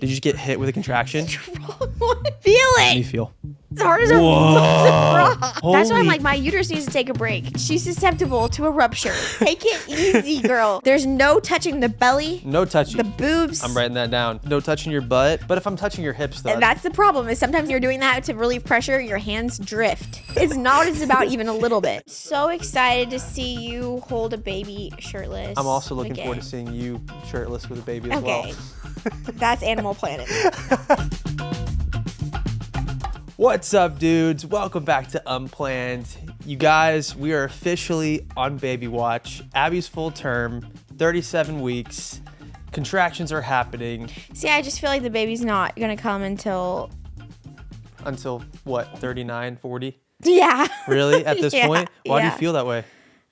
Did you just get hit with a contraction? Feel How do it. you feel? It's hard as a Whoa. rock. That's why I'm Holy- like, my uterus needs to take a break. She's susceptible to a rupture. Take it easy, girl. There's no touching the belly, No touching. the boobs. I'm writing that down. No touching your butt. But if I'm touching your hips, though. And that's the problem, is sometimes you're doing that to relieve pressure, your hands drift. It's not what it's about even a little bit. So excited to see you hold a baby shirtless. I'm also looking again. forward to seeing you shirtless with a baby as Okay. well. That's Animal Planet. What's up, dudes? Welcome back to Unplanned. You guys, we are officially on baby watch. Abby's full term, 37 weeks. Contractions are happening. See, I just feel like the baby's not gonna come until... Until what, 39, 40? Yeah. Really? At this Yeah, point? Why do yeah. you feel that way?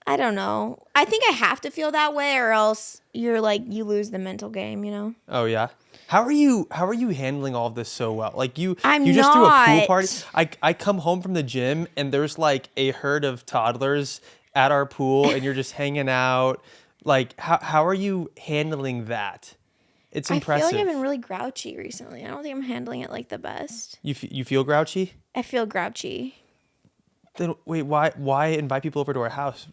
I don't know. I think I have to feel that way, or else you're like, you lose the mental game, you know? Oh yeah. How are you handling all of this so well? Like you I'm just threw a pool not. party. I come home from the gym and there's like a herd of toddlers at our pool and you're just hanging out. Like how are you handling that? It's impressive. I feel like I've been really grouchy recently. I don't think I'm handling it like the best. You feel grouchy? I feel grouchy. Then wait, why invite people over to our house?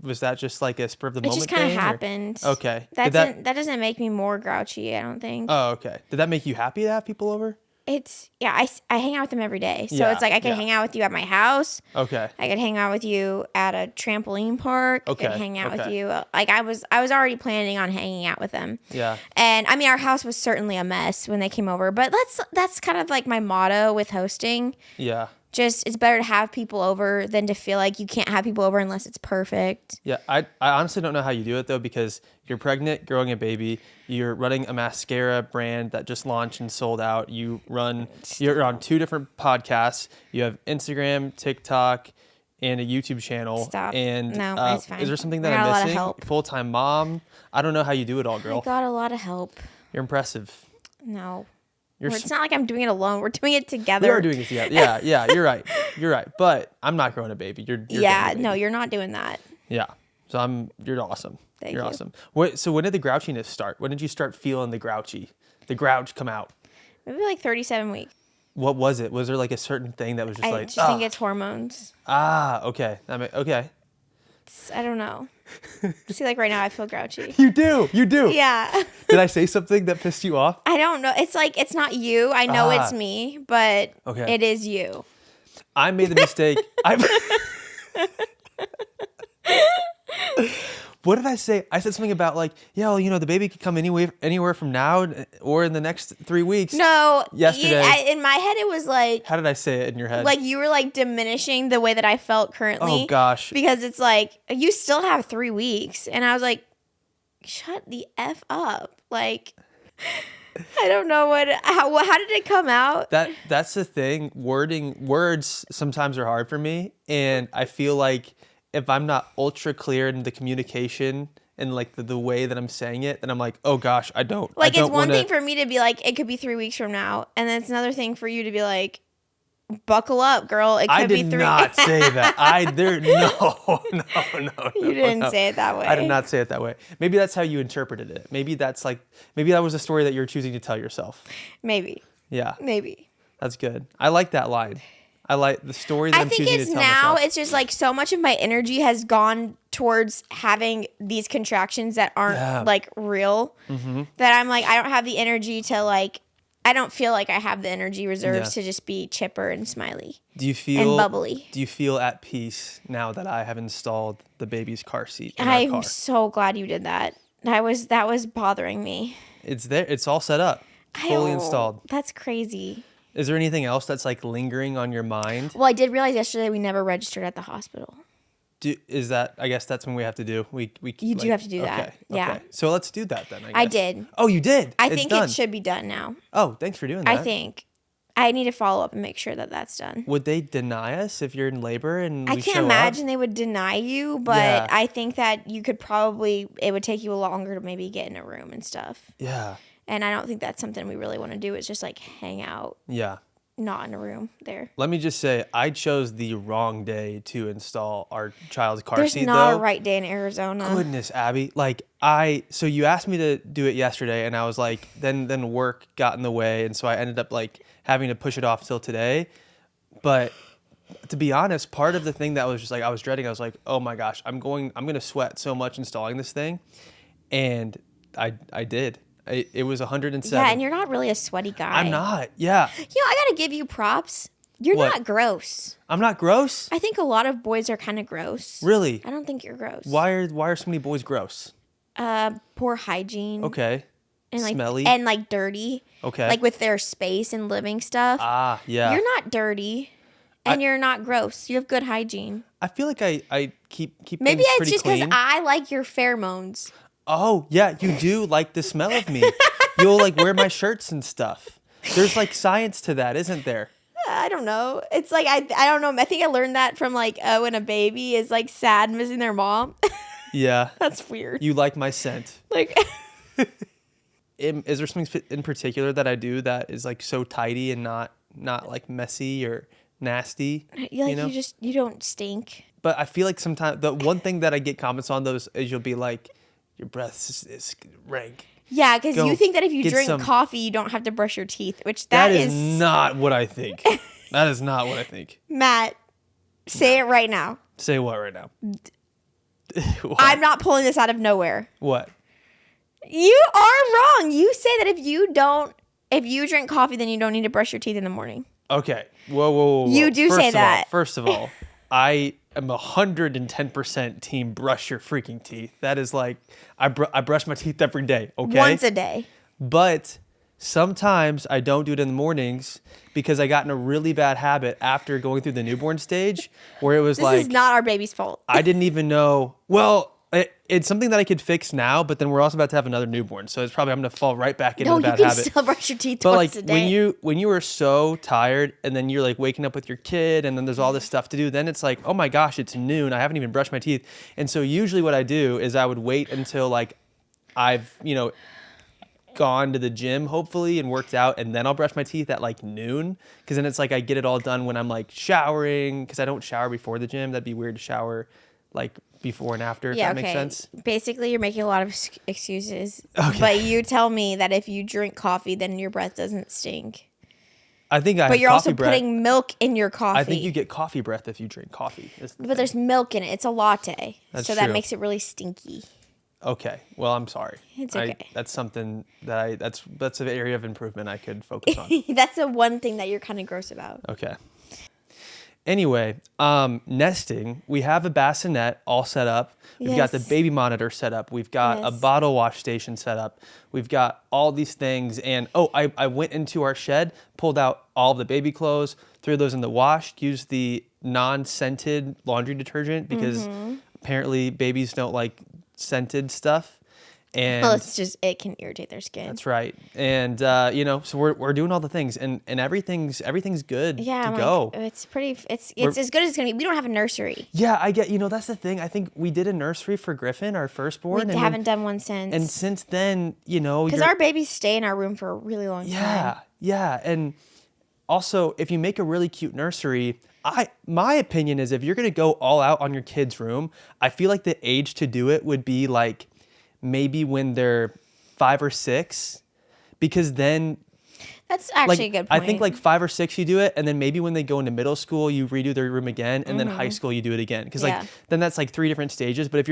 Was that just like a spur of the It moment just kind of thing, or- happened. Okay. That Did that doesn't make me more grouchy, I don't think. Oh, okay. Did that make you happy to have people over? It's, yeah, I hang out with them every day. So Yeah, it's like I could yeah. hang out with you at my house. Okay. I could hang out with you at a trampoline park. I Okay, could hang out with okay. you. Like I was already planning on hanging out with them. Yeah. And I mean, our house was certainly a mess when they came over, but that's kind of like my motto with hosting. Yeah. Just, it's better to have people over than to feel like you can't have people over unless it's perfect. Yeah, I honestly don't know how you do it though, because you're pregnant, growing a baby, you're running a mascara brand that just launched and sold out. You're on 2 different podcasts. You have Instagram, TikTok, and a YouTube channel. Stop. And No, it's fine. is there something I that got a I'm lot of missing? help. Full-time mom. I don't know how you do it all, I girl. got a lot of help. You're impressive. No. You're It's not like I'm doing it alone. We're doing it together. we are doing it together. Yeah, you're right. You're right. But I'm not growing a baby. You're Yeah, getting a no, baby. you're not doing that. Yeah. So you're awesome. Thank You're you. awesome. So when did the grouchiness start? When did you start feeling the grouch come out? Maybe like 37 weeks. What was it? Was there like a certain thing that was just I like, just think it's hormones. okay. Okay. I don't know. See, like right now, I feel grouchy. You do. Yeah. Did I say something that pissed you off? I don't know. It's like, it's not you. I know it's me, but Okay. it is you. I made the mistake. What did I say? I said something about like, yeah, well, the baby could come anywhere from now or in the next 3 weeks. No. Yesterday. In my head, it was like, How did I say it in your head? like you were like diminishing the way that I felt currently. Oh gosh. Because it's like, you still have 3 weeks. And I was like, shut the F up. Like, I don't know how did it come out? That's the thing. Words sometimes are hard for me, and I feel like if I'm not ultra clear in the communication and like the way that I'm saying it, then I'm like, oh gosh, I don't. Like, I it's don't one wanna... thing for me to be like, it could be 3 weeks from now. And then it's another thing for you to be like, buckle up, girl. It could I be did 3 not say that. No. You didn't say it that way. I did not say it that way. Maybe that's how you interpreted it. Maybe that was a story that you're choosing to tell yourself. Maybe. Yeah, Maybe. that's good. I like that line. I like the story that I I'm think choosing it's to tell now, myself. it's just like so much of my energy has gone towards having these contractions that aren't like real, that I'm like, I don't have the energy to like, I don't feel like I have the energy reserves to just be chipper and smiley. Do you feel and bubbly. Do you feel at peace now that I have installed the baby's car seat in our I'm car? so glad you did that. That was bothering me. It's there. It's all set up, fully installed. That's crazy. Is there anything else that's like lingering on your mind? Well, I did realize yesterday we never registered at the hospital. Is that? I guess that's when we have to do. You do have to do that. Okay. Yeah. Okay. So let's do that then. I guess. did. Oh, you did. I It's think done. it should be done now. Oh, thanks for doing that. I think. I need to follow up and make sure that that's done. Would they deny us if you're in labor and I we can't show imagine up? they would deny you, but Yeah. I think that you could probably, it would take you longer to maybe get in a room and stuff. Yeah. And I don't think that's something we really want to do. It's just like hang out. Yeah. not in a room there. Let me just say, I chose the wrong day to install our child's car There's seat, not though. a right day in Arizona. Goodness, Abby. Like, so you asked me to do it yesterday, and I was like, then work got in the way, and so I ended up, like, having to push it off till today. But to be honest, part of the thing that was just, like, I was dreading, I was like, oh my gosh, I'm going to sweat so much installing this thing. And I did. It was 107. Yeah, and you're not really a sweaty guy. I'm not. Yeah. You know, I gotta give you props. You're What? not gross. I'm not gross? I think a lot of boys are kind of gross. Really? I don't think you're gross. Why are so many boys gross? Poor hygiene. Okay. And like Smelly? and like dirty. Okay. Like with their space and living stuff. Ah, yeah. You're not dirty. And you're not gross. You have good hygiene. I feel like I keep Maybe things it's pretty just because clean. I like your pheromones. Oh, yeah, you do like the smell of me. You'll like wear my shirts and stuff. There's like science to that, isn't there? I don't know. It's like I don't know. I think I learned that from like when a baby is like sad missing their mom. Yeah. That's weird. You like my scent. Like Is there something in particular that I do that is like so tidy and not like messy or nasty? you know? you don't stink. But I feel like sometimes the one thing that I get comments on those is you'll be like, your breath is rank. Yeah, because Go you think that if you get drink some- coffee, you don't have to brush your teeth, which That is is not what I think. That is not what I think. Matt, say it right now. Say what right now? What? I'm not pulling this out of nowhere. What? You are wrong. You say that if you drink coffee, then you don't need to brush your teeth in the morning. Okay. Whoa. You do say that. First of all, I am 110% team brush your freaking teeth. That is like, I brush my teeth every day, okay? Once a day. But sometimes I don't do it in the mornings because I got in a really bad habit after going through the newborn stage where it was This is not our baby's fault. I didn't even know. Well, it's something that I could fix now, but then we're also about to have another newborn, so it's probably I'm gonna fall right back into No, the you bad can habit. still brush your teeth But once like a day. when you were so tired and then you're like waking up with your kid and then there's all this stuff to do, then it's like, oh my gosh, it's noon. I haven't even brushed my teeth. And so usually what I do is I would wait until like I've, gone to the gym hopefully and worked out, and then I'll brush my teeth at like noon, because then it's like I get it all done when I'm like showering, because I don't shower before the gym. That'd be weird to shower like before and after, if that makes sense. Basically, you're making a lot of excuses. Okay. But you tell me that if you drink coffee, then your breath doesn't stink. I think But you're also putting milk in your coffee. I think you get coffee breath if you drink coffee. But there's milk in it. It's a latte. That's so that true. makes it really stinky. Okay. Well, I'm sorry. It's okay. That's something that that's an area of improvement I could focus on. That's the one thing that you're kind of gross about. Okay. Anyway, nesting. We have a bassinet all set up. We've got the Yes. baby monitor set up. We've got a Yes. bottle wash station set up. We've got all these things. And I went into our shed, pulled out all the baby clothes, threw those in the wash, used the non-scented laundry detergent because apparently babies don't like scented stuff. And Well, it can irritate their skin. that's right. And so we're doing all the things, and everything's good to go. It's as good as it's gonna be. We don't have a nursery. Yeah, I get. That's the thing. I think we did a nursery for Griffin, our firstborn. We haven't done one since. And since then, because our babies stay in our room for a really long time. Yeah. And also, if you make a really cute nursery, my opinion is if you're gonna go all out on your kid's room, I feel like the age to do it would be like maybe when they're 5 or 6, because then That's actually a good point. I think like 5 or 6 you do it, and then maybe when they go into middle school you redo their room again, and then high school you do it again, because Yeah. like then that's like 3 different stages. But if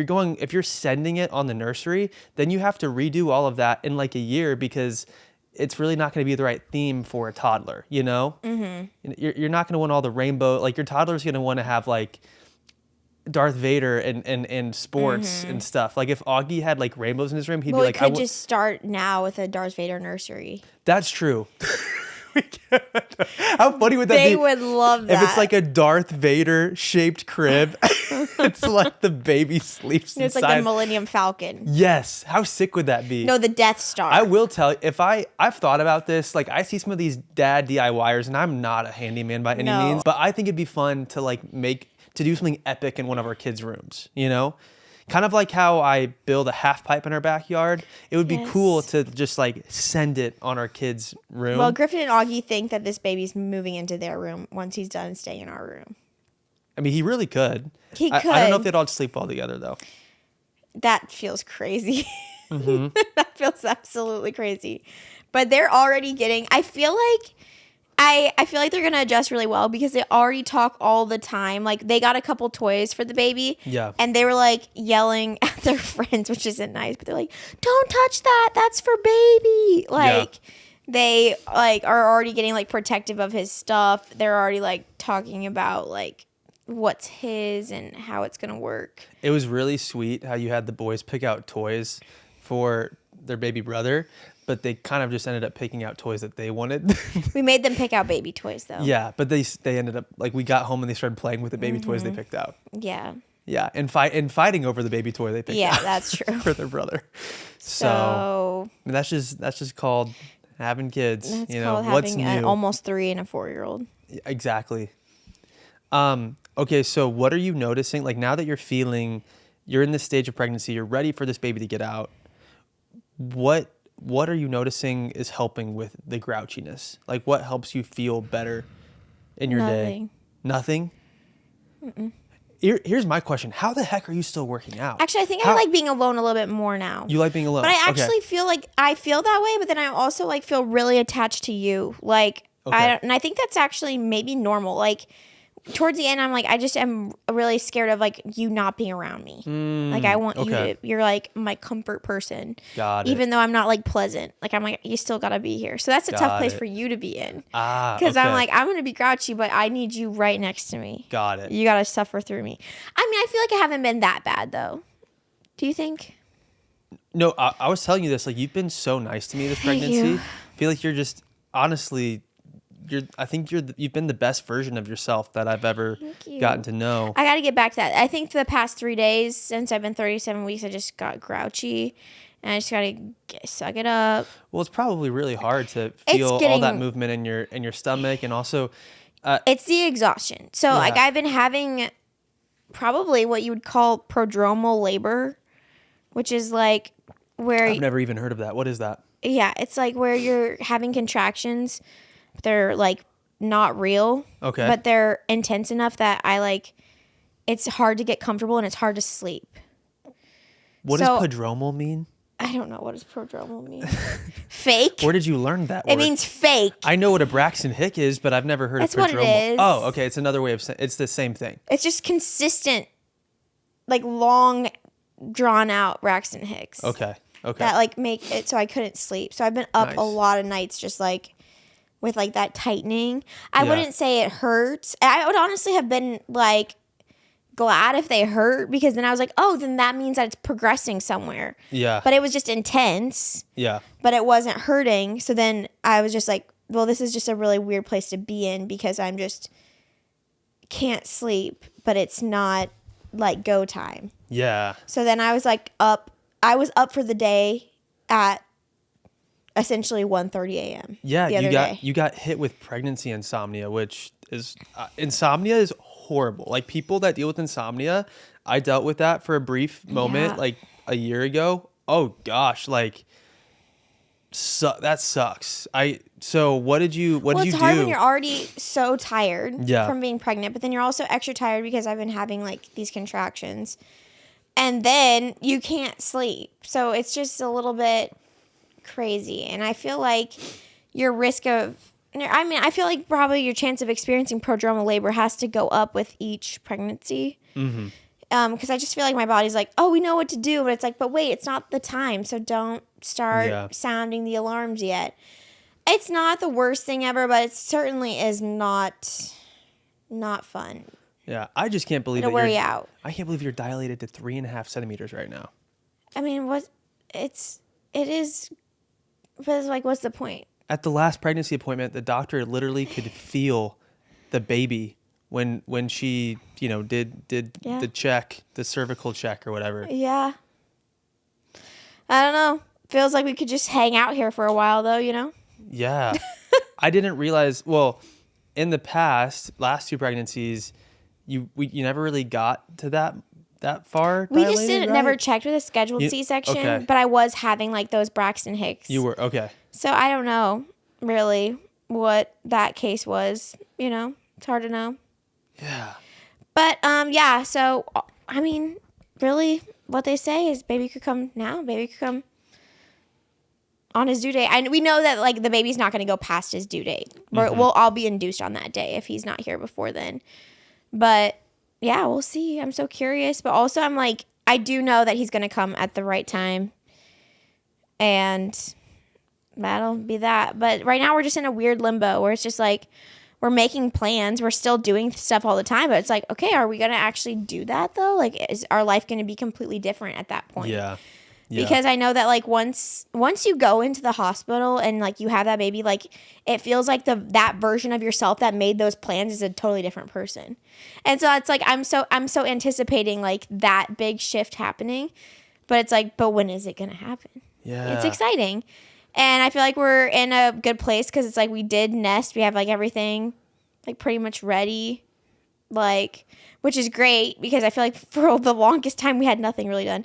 you're sending it on the nursery, then you have to redo all of that in like a year, because it's really not going to be the right theme for a toddler. You're not going to want all the rainbow. Like your toddler's going to want to have like Darth Vader and sports and stuff. Like if Augie had like rainbows in his room, he'd be like, we could just start now with a Darth Vader nursery. That's true. How funny would that be? They would love that. If it's like a Darth Vader shaped crib. It's like the baby sleeps It's inside. like the Millennium Falcon. Yes. How sick would that be? No, the Death Star. I will tell you, I've thought about this, like I see some of these dad DIYers, and I'm not a handyman by any means, but I think it'd be fun to like do something epic in one of our kids' rooms, Kind of like how I build a half pipe in our backyard. It would be cool to just like send it on our kids' room. Well, Griffin and Augie think that this baby's moving into their room once he's done staying in our room. I mean, he really could. He could. I don't know if they'd all sleep well together, though. That feels crazy. That feels absolutely crazy. But they're already getting, I feel like they're going to adjust really well because they already talk all the time. Like, they got a couple toys for the baby. Yeah. And they were, like, yelling at their friends, which isn't nice. But they're like, don't touch that. That's for baby. Like, they, like, are already getting, like, protective of his stuff. They're already, like, talking about, like, what's his and how it's going to work. It was really sweet how you had the boys pick out toys for their baby brother, but they kind of just ended up picking out toys that they wanted. We made them pick out baby toys, though. Yeah, but they ended up, like, we got home and they started playing with the baby toys they picked out. Yeah. Yeah, and fighting over the baby toy they picked out. Yeah, that's true. For their brother. So I mean, that's just called having kids. That's you know, called what's having new? an almost 3 and a 4-year-old. Exactly. Okay, so what are you noticing? Like, now that you're in this stage of pregnancy, you're ready for this baby to get out. What are you noticing is helping with the grouchiness? Like, what helps you feel better in your day? Nothing? Mm-mm. Here's my question. How the heck are you still working out? Actually, I think I like being alone a little bit more now. You like being alone? But I actually feel like I feel that way, but then I also like feel really attached to you. Like, and I think that's actually maybe normal. Like, towards the end, I'm like, I just am really scared of like you not being around me. Like, I want you to, you're like my comfort person. Got it. Even though I'm not like pleasant. Like, I'm like, you still got to be here. So that's a tough place for you to be in. Because I'm like, I'm going to be grouchy, but I need you right next to me. Got it. You got to suffer through me. I mean, I feel like I haven't been that bad though. Do you think? No, I was telling you this. Like, you've been so nice to me this pregnancy. I feel like you're just, honestly, you've been the best version of yourself that I've ever gotten to know. I got to get back to that. I think for the past 3 days since I've been 37 weeks, I just got grouchy and I just got to suck it up. Well, it's probably really hard to feel all that movement in your stomach, and also it's the exhaustion. So like I've been having probably what you would call prodromal labor, which is like where I've never even heard of that. What is that? Yeah, it's like where you're having contractions. They're like not real, but they're intense enough that it's hard to get comfortable and it's hard to sleep. What does prodromal mean? I don't know. What does prodromal mean? Fake? Where did you learn that word? It means fake. I know what a Braxton Hick is, but I've never heard of prodromal. That's what it is. Oh, okay. It's another way of saying it's the same thing. It's just consistent, like long, drawn out Braxton Hicks. Okay. That like make it so I couldn't sleep. So I've been up a lot of nights just like with like that tightening. I wouldn't say it hurts. I would honestly have been like glad if they hurt, because then I was like, oh, then that means that it's progressing somewhere. Yeah. But it was just intense. Yeah. But it wasn't hurting. So then I was just like, well, this is just a really weird place to be in because I'm just can't sleep, but it's not like go time. Yeah. So then I was like up. I was up for the day at essentially 1:30 a.m. Yeah, you got hit with pregnancy insomnia, which is insomnia is horrible. Like, people that deal with insomnia, I dealt with that for a brief moment like a year ago. Oh gosh, like that sucks. So what did you do? It's hard when you're already so tired from being pregnant, but then you're also extra tired because I've been having like these contractions. And then you can't sleep. So it's just a little bit crazy. And I feel like your risk of, I feel like probably your chance of experiencing prodromal labor has to go up with each pregnancy. Mm-hmm. Because I just feel like my body's like, oh, we know what to do. But it's like, but wait, it's not the time. So don't start sounding the alarms yet. It's not the worst thing ever, but it certainly is not fun. Yeah, I just can't believe it'll wear you out. I can't believe you're dilated to 3.5 centimeters right now. I mean, it is, but it's like, what's the point? At the last pregnancy appointment, the doctor literally could feel the baby when she, did the check, the cervical check or whatever. Yeah. I don't know. Feels like we could just hang out here for a while though, Yeah. I didn't realize, well, in the last 2 pregnancies, you never really got to that that far We dilated, just didn't right? never checked with a scheduled C-section, okay. but I was having like those Braxton Hicks. You were, okay. So I don't know really what that case was, It's hard to know. Yeah. But yeah, so I mean, really what they say is baby could come now, baby could come on his due date. And we know that like the baby's not going to go past his due date. We'll all be induced on that day if he's not here before then. But yeah, we'll see. I'm so curious, but also I'm like, I do know that he's going to come at the right time, and that'll be that. But right now we're just in a weird limbo where it's just like we're making plans, we're still doing stuff all the time, but it's like, okay, are we going to actually do that though? Like, is our life going to be completely different at that point? Yeah. Because I know that like once you go into the hospital and like you have that baby, like it feels like that version of yourself that made those plans is a totally different person. And so it's like I'm so anticipating like that big shift happening, but it's like, but when is it going to happen? Yeah. It's exciting. And I feel like we're in a good place because it's like we did nest. We have like everything like pretty much ready, like, which is great because I feel like for the longest time we had nothing really done.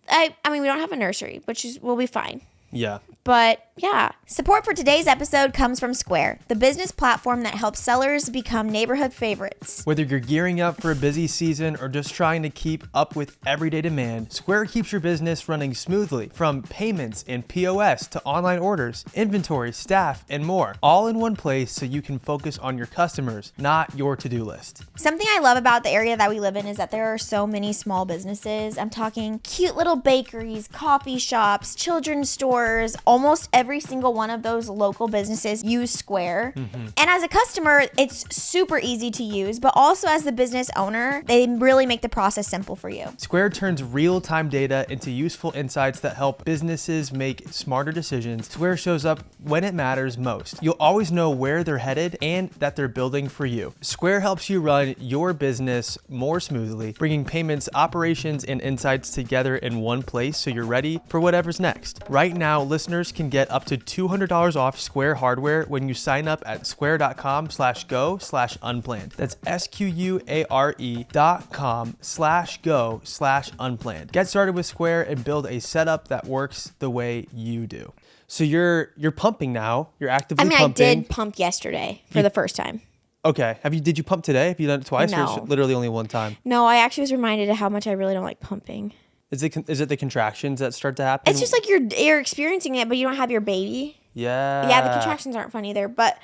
I mean, we don't have a nursery, we'll be fine. Yeah. But yeah. Support for today's episode comes from Square, the business platform that helps sellers become neighborhood favorites. Whether you're gearing up for a busy season or just trying to keep up with everyday demand, Square keeps your business running smoothly, from payments and POS to online orders, inventory, staff, and more, all in one place so you can focus on your customers, not your to-do list. Something I love about the area that we live in is that there are so many small businesses. I'm talking cute little bakeries, coffee shops, children's stores. Almost every single one of those local businesses use Square. And as a customer, it's super easy to use, but also as the business owner, they really make the process simple for you. Square turns real-time data into useful insights that help businesses make smarter decisions. Square shows up when it matters most. You'll always know where they're headed and that they're building for you. Square helps you run your business more smoothly, bringing payments, operations, and insights together in one place so you're ready for whatever's next. Right now, listeners can get up to $200 off Square hardware when you sign up at square.com/go/unplanned. That's SQUARE.com/go/unplanned. Get started with Square and build a setup that works the way you do. So you're pumping now. You're actively pumping. I did pump yesterday for the first time. Okay. Did you pump today? Have you done it twice No. or literally only one time? No, I actually was reminded of how much I really don't like pumping. Is it the contractions that start to happen? It's just like you're experiencing it, but you don't have your baby. Yeah. Yeah, the contractions aren't fun either. But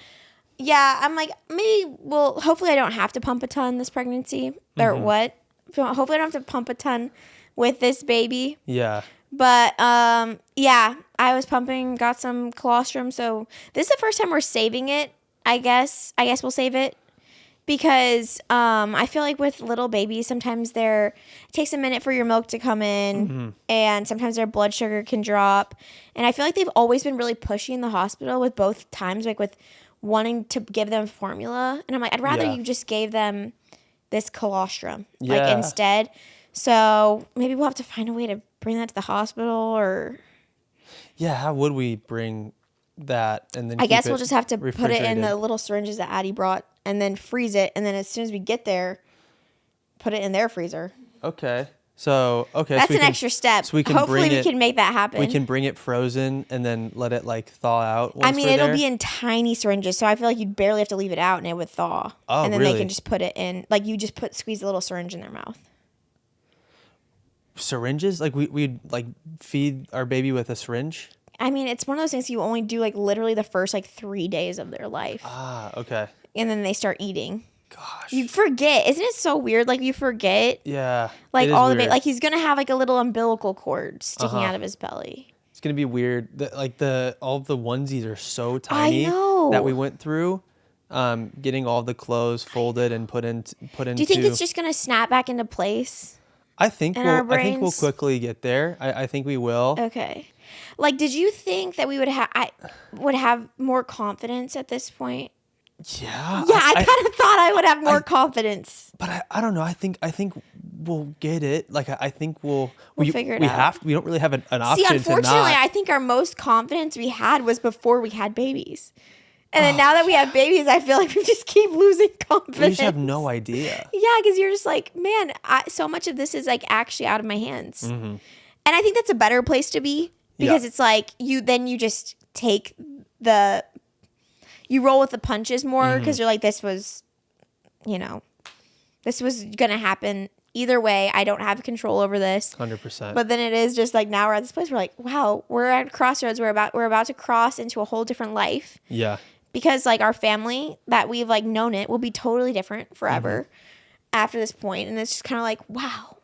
yeah, I'm like, hopefully I don't have to pump a ton this pregnancy or what. Hopefully I don't have to pump a ton with this baby. Yeah. But yeah, I was pumping, got some colostrum. So this is the first time we're saving it, I guess. I guess we'll save it. Because I feel like with little babies, sometimes it takes a minute for your milk to come in, and sometimes their blood sugar can drop. And I feel like they've always been really pushy in the hospital with both times, like with wanting to give them formula. And I'm like, I'd rather you just gave them this colostrum like instead. So maybe we'll have to find a way to bring that to the hospital or. Yeah, how would we bring that and then I guess we'll just have to put it in refrigerated? the little syringes that Addie brought and then freeze it, and then as soon as we get there, put it in their freezer. Okay. So that's an extra step. So we can Hopefully we can make that happen. We can bring it frozen and then let it like thaw out. It'll be in tiny syringes, so I feel like you'd barely have to leave it out and it would thaw. Oh, and then really? they can just put it in, like you just squeeze a little syringe in their mouth. Syringes? Like we'd like feed our baby with a syringe? It's one of those things you only do like literally the first like 3 days of their life. Ah, okay. And then they start eating. Gosh. You forget. Isn't it so weird? Like you forget. Yeah. Like it is all the weird. like he's gonna have like a little umbilical cord sticking out of his belly. It's gonna be weird. All of the onesies are so tiny I know. that we went through. Getting all the clothes folded and put into. Do you think it's just gonna snap back into place? I think our we'll brains? quickly get there. I think we will. Okay. Like, did you think that we would have more confidence at this point? Yeah. Yeah, I kind of thought I would have more confidence. But I don't know. I think we'll get it. Like I think we'll figure it out. We don't really have an option. See, unfortunately, to not. I think our most confidence we had was before we had babies. And then now that we have babies, I feel like we just keep losing confidence. You just have no idea. Yeah, because you're just like, man, so much of this is like actually out of my hands. And I think that's a better place to be because it's like you just take you roll with the punches more because you're like, this was going to happen either way. I don't have control over this. 100%. But then it is just like now we're at this place where like, wow, we're at a crossroads. We're about to cross into a whole different life. Yeah. Because like our family that we've like known it will be totally different forever after this point. And it's just kind of like, wow.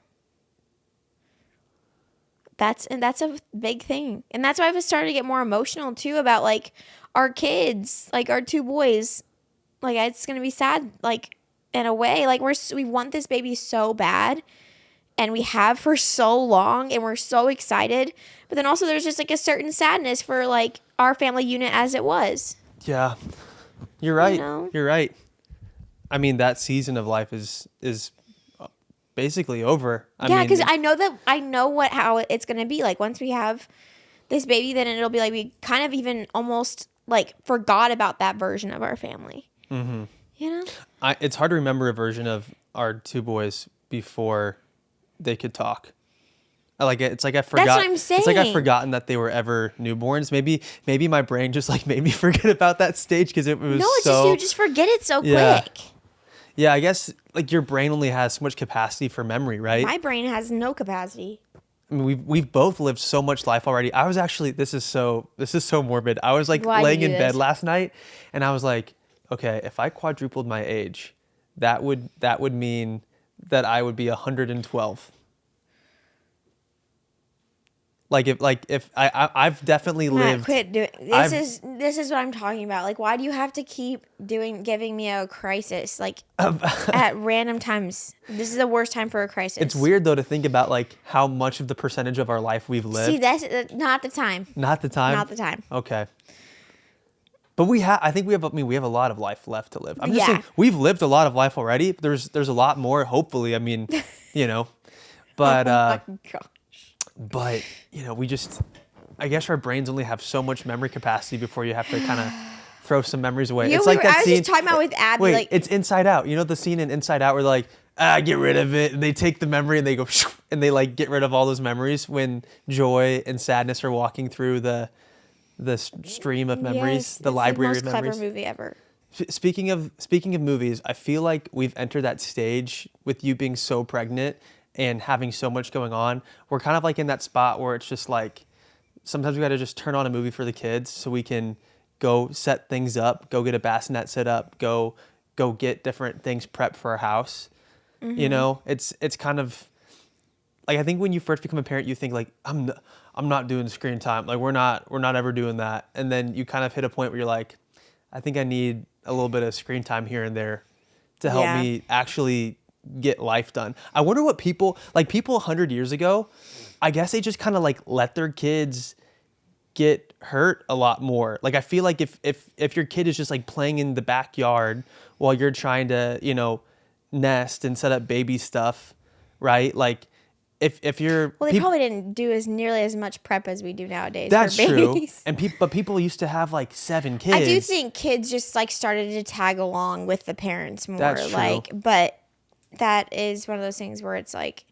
That's a big thing. And that's why I've started to get more emotional too about like our kids, like our 2 boys. Like it's going to be sad, like in a way, like we want this baby so bad and we have for so long and we're so excited. But then also there's just like a certain sadness for like our family unit as it was. Yeah, you're right. You know? You're right. I mean, that season of life is basically over. Yeah, because I know how it's gonna be. Like once we have this baby, then it'll be like we kind of even almost like forgot about that version of our family. Mm-hmm. You know, it's hard to remember a version of our 2 boys before they could talk. It's like I forgot. That's what I'm saying. It's like I've forgotten that they were ever newborns. Maybe my brain just like made me forget about that stage because it was it's just you just forget it so quick. Yeah, I guess like your brain only has so much capacity for memory, right? My brain has no capacity. I mean, we've both lived so much life already. I was actually this is so morbid. I was like laying in bed last night, and I was like, okay, if I quadrupled my age, that would mean that I would be 112. If I've definitely lived. Quit doing this. This is what I'm talking about. Like, why do you have to keep giving me a crisis like at random times? This is the worst time for a crisis. It's weird though to think about like how much of the percentage of our life we've lived. See, that's not the time. Not the time. Not the time. Okay. But I think we have a lot of life left to live. I'm just saying we've lived a lot of life already. There's a lot more, hopefully. I mean, but oh my God. But, I guess our brains only have so much memory capacity before you have to kind of throw some memories away. It's like that scene. I was just talking about with Abby. Wait, like, it's Inside Out. You know the scene in Inside Out where they're like, get rid of it. And they take the memory and they go, and they like get rid of all those memories when joy and sadness are walking through the stream of memories, the library of memories. It's the most clever movie ever. Speaking of movies, I feel like we've entered that stage with you being so pregnant and having so much going on. We're kind of like in that spot where it's just like, sometimes we got to just turn on a movie for the kids so we can go set things up, go get a bassinet set up, go get different things prepped for our house. Mm-hmm. It's kind of like, I think when you first become a parent, you think like, I'm not doing screen time. Like we're not ever doing that. And then you kind of hit a point where you're like, I think I need a little bit of screen time here and there to help me actually get life done. I wonder what people 100 years ago, I guess they just kind of like let their kids get hurt a lot more. Like I feel like if your kid is just like playing in the backyard while you're trying to, nest and set up baby stuff, right? Like if you're they probably didn't do as nearly as much prep as we do nowadays. That's for babies. True. And but people used to have like 7 kids. I do think kids just like started to tag along with the parents more. That's true. But that is one of those things where it's like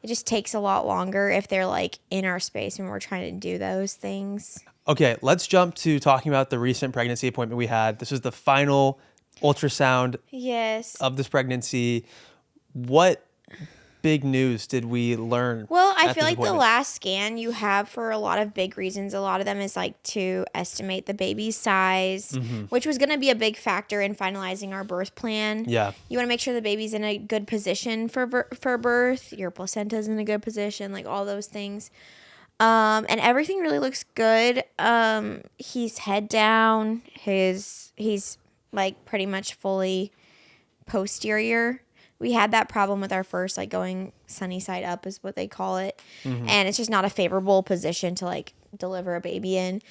it just takes a lot longer if they're like in our space when we're trying to do those things. Okay, let's jump to talking about the recent pregnancy appointment we had. This was the final ultrasound of this pregnancy. What big news did we learn? Well, I feel like the last scan you have for a lot of big reasons, a lot of them is like to estimate the baby's size, which was going to be a big factor in finalizing our birth plan. Yeah. You want to make sure the baby's in a good position for birth, your placenta's in a good position, like all those things. And everything really looks good. He's head down. He's like pretty much fully posterior. We had that problem with our first, like going sunny side up is what they call it. And it's just not a favorable position to like deliver a baby in.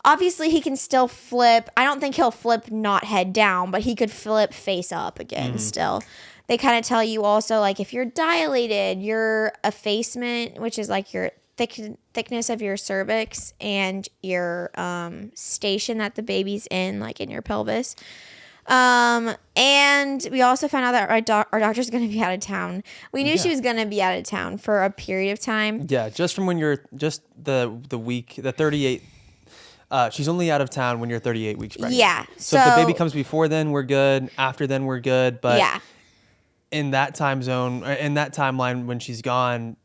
Obviously he can still flip. I don't think he'll flip not head down, but he could flip face up again still. They kind of tell you also like if you're dilated, your effacement, which is like your thickness of your cervix and your station that the baby's in, like in your pelvis. And we also found out that our doctor's going to be out of town. We knew she was going to be out of town for a period of time. Yeah, just from when you're just the week, the 38. She's only out of town when you're 38 weeks pregnant. Yeah. So if the baby comes before then, we're good. After then, we're good. But in that time zone, in that timeline when she's gone,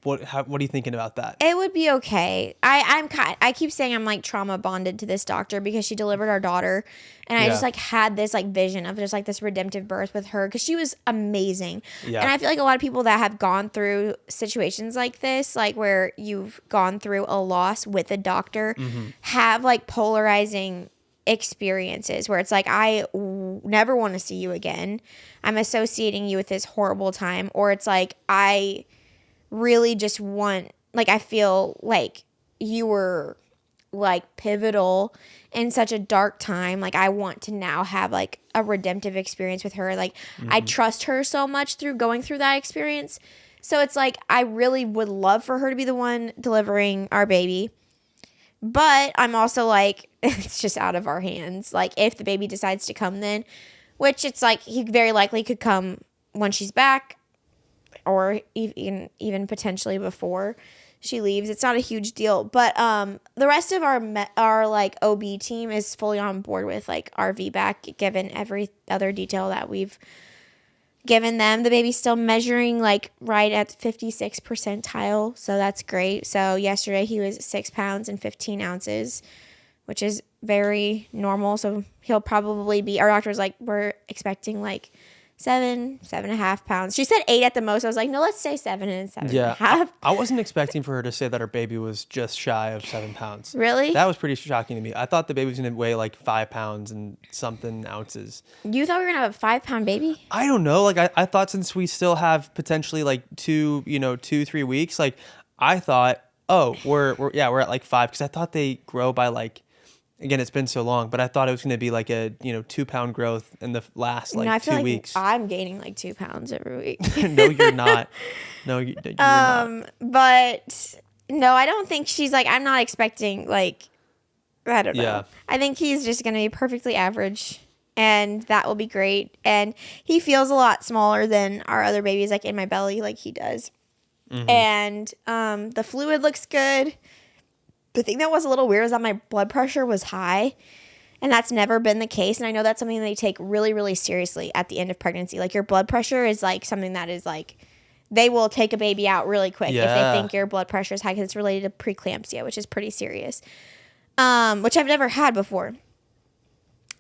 what are you thinking about that? It would be okay. I keep saying I'm like trauma bonded to this doctor because she delivered our daughter, and I just like had this like vision of just like this redemptive birth with her because she was amazing. Yeah. And I feel like a lot of people that have gone through situations like this, like where you've gone through a loss with a doctor, have like polarizing experiences where it's like never want to see you again. I'm associating you with this horrible time, or it's like I really just want, like, I feel like you were like pivotal in such a dark time. Like I want to now have like a redemptive experience with her. Like I trust her so much through going through that experience. So it's like I really would love for her to be the one delivering our baby. But I'm also like, it's just out of our hands. Like if the baby decides to come then, which it's like he very likely could come when she's back, or even potentially before she leaves. It's not a huge deal. But the rest of our like OB team is fully on board with like our VBAC, given every other detail that we've given them. The baby's still measuring like right at 56th percentile, so that's great. So yesterday he was 6 pounds and 15 ounces, which is very normal. So he'll probably be, our doctor was like, we're expecting like 7.5 pounds. She said 8 at the most. I was like, no, let's say 7 and 7.5. I wasn't expecting for her to say that her baby was just shy of 7 pounds. Really? That was pretty shocking to me. I thought the baby was going to weigh like 5 pounds and something ounces. You thought we were going to have a 5-pound baby? I don't know. Like I thought since we still have potentially like 2-3 weeks, like I thought, oh, we're at like 5, because I thought they grow by like, again, it's been so long, but I thought it was going to be like a 2-pound growth in the last like 2 I feel weeks. Like I'm gaining like 2 pounds every week. No, you're not. No, you're not. But no, I don't think she's like, I'm not expecting like, I don't know. Yeah. I think he's just going to be perfectly average, and that will be great. And he feels a lot smaller than our other babies, like in my belly, like he does. And the fluid looks good. The thing that was a little weird is that my blood pressure was high, and that's never been the case. And I know that's something they take really, really seriously at the end of pregnancy. Like your blood pressure is like something that is like, they will take a baby out really quick if they think your blood pressure is high, because it's related to preeclampsia, which is pretty serious, which I've never had before.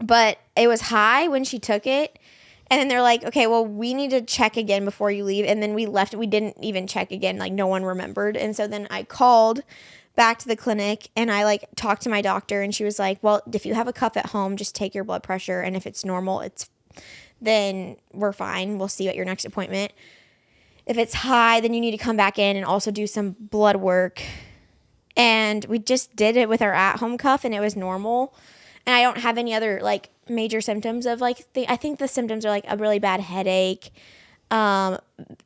But it was high when she took it. And then they're like, okay, well, we need to check again before you leave. And then we left. We didn't even check again. Like no one remembered. And so then I called back to the clinic, and I like talked to my doctor, and she was like, well, if you have a cuff at home, just take your blood pressure, and if it's normal, then we're fine. We'll see you at your next appointment. If it's high, then you need to come back in and also do some blood work. And we just did it with our at-home cuff, and it was normal. And I don't have any other like major symptoms of like I think the symptoms are like a really bad headache,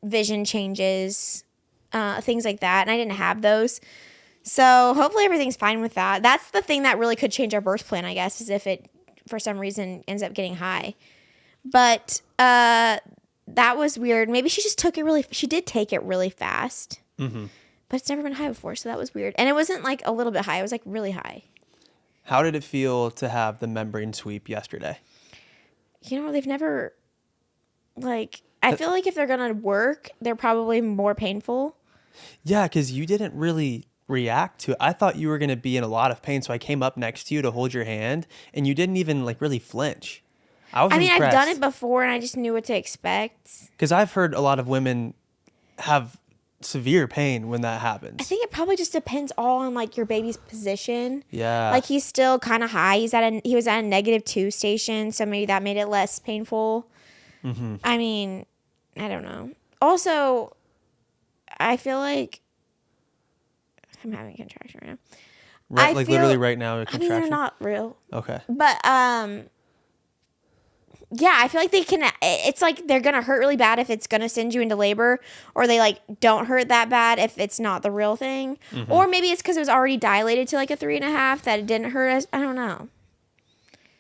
vision changes, things like that. And I didn't have those. So hopefully everything's fine with that. That's the thing that really could change our birth plan, I guess, is if it, for some reason, ends up getting high. But that was weird. Maybe she just she did take it really fast. But it's never been high before, so that was weird. And it wasn't like a little bit high. It was like really high. How did it feel to have the membrane sweep yesterday? They've never, like, I feel like if they're going to work, they're probably more painful. Yeah, because you didn't really react to it. I thought you were going to be in a lot of pain, so I came up next to you to hold your hand, and you didn't even like really flinch. I mean, impressed. I've done it before, and I just knew what to expect. Because I've heard a lot of women have severe pain when that happens. I think it probably just depends all on like your baby's position. Yeah. Like he's still kind of high. He was at a -2 station, so maybe that made it less painful. I mean, I don't know. Also, I feel like I'm having a contraction right now. Literally right now, a contraction? I mean, they're not real. Okay. But Yeah, I feel like they can. It's like they're gonna hurt really bad if it's gonna send you into labor, or they like don't hurt that bad if it's not the real thing, or maybe it's because it was already dilated to like a 3.5 that it didn't hurt us. I don't know.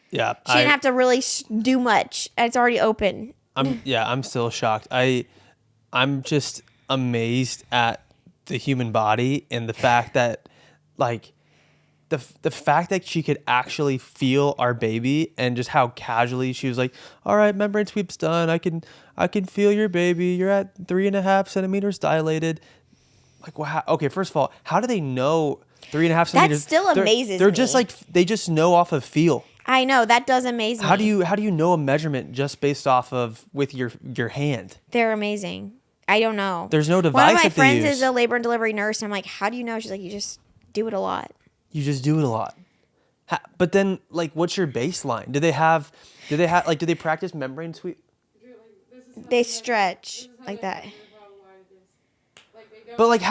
Yeah, She didn't have to really do much. It's already open. I'm still shocked. I'm just amazed at the human body and the fact that like the fact that she could actually feel our baby and just how casually she was like, all right, membrane sweep's done. I can feel your baby. You're at 3.5 centimeters dilated. Like, wow. Okay, first of all, how do they know 3.5 centimeters? That still amazes They're me. just like, they just know off of feel. I know, that does amaze me. How do you know a measurement just based off of with your hand? They're amazing. I don't know. There's no device One of my that they friends use. is a labor and delivery nurse, and I'm like, how do you know? She's like, you just do it a lot. You just do it a lot. But then, like, what's your baseline? Do they practice membrane sweep? They stretch like that. But like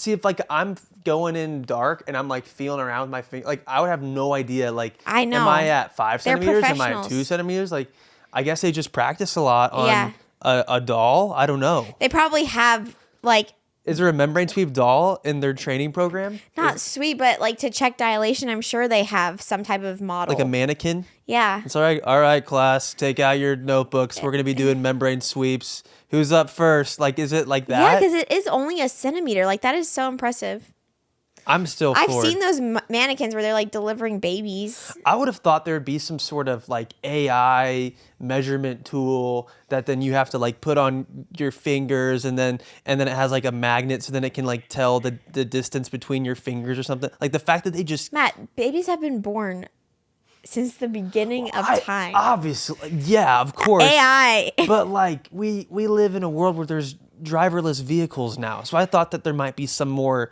if like I'm going in dark and I'm like feeling around with my finger, like I would have no idea. Like, I know. Am I at 5 They're centimeters? Am I at professionals. 2 centimeters? Like, I guess they just practice a lot on Yeah. a doll. I don't know. They probably have like Is there a membrane sweep doll in their training program? not sweet, but like to check dilation, I'm sure they have some type of model. Like a mannequin? Yeah. It's all right, class, take out your notebooks. We're going to be doing membrane sweeps. Who's up first? Like, is it like that? Yeah, because it is only a centimeter. Like that is so impressive. I'm still I've floored. seen those mannequins where they're like delivering babies. I would have thought there would be some sort of like AI measurement tool that then you have to like put on your fingers and then it has like a magnet so then it can like tell the distance between your fingers or something. Like the fact that they just Matt, babies have been born since the beginning of time. Obviously, yeah, of course. AI. But like we live in a world where there's driverless vehicles now. So I thought that there might be some more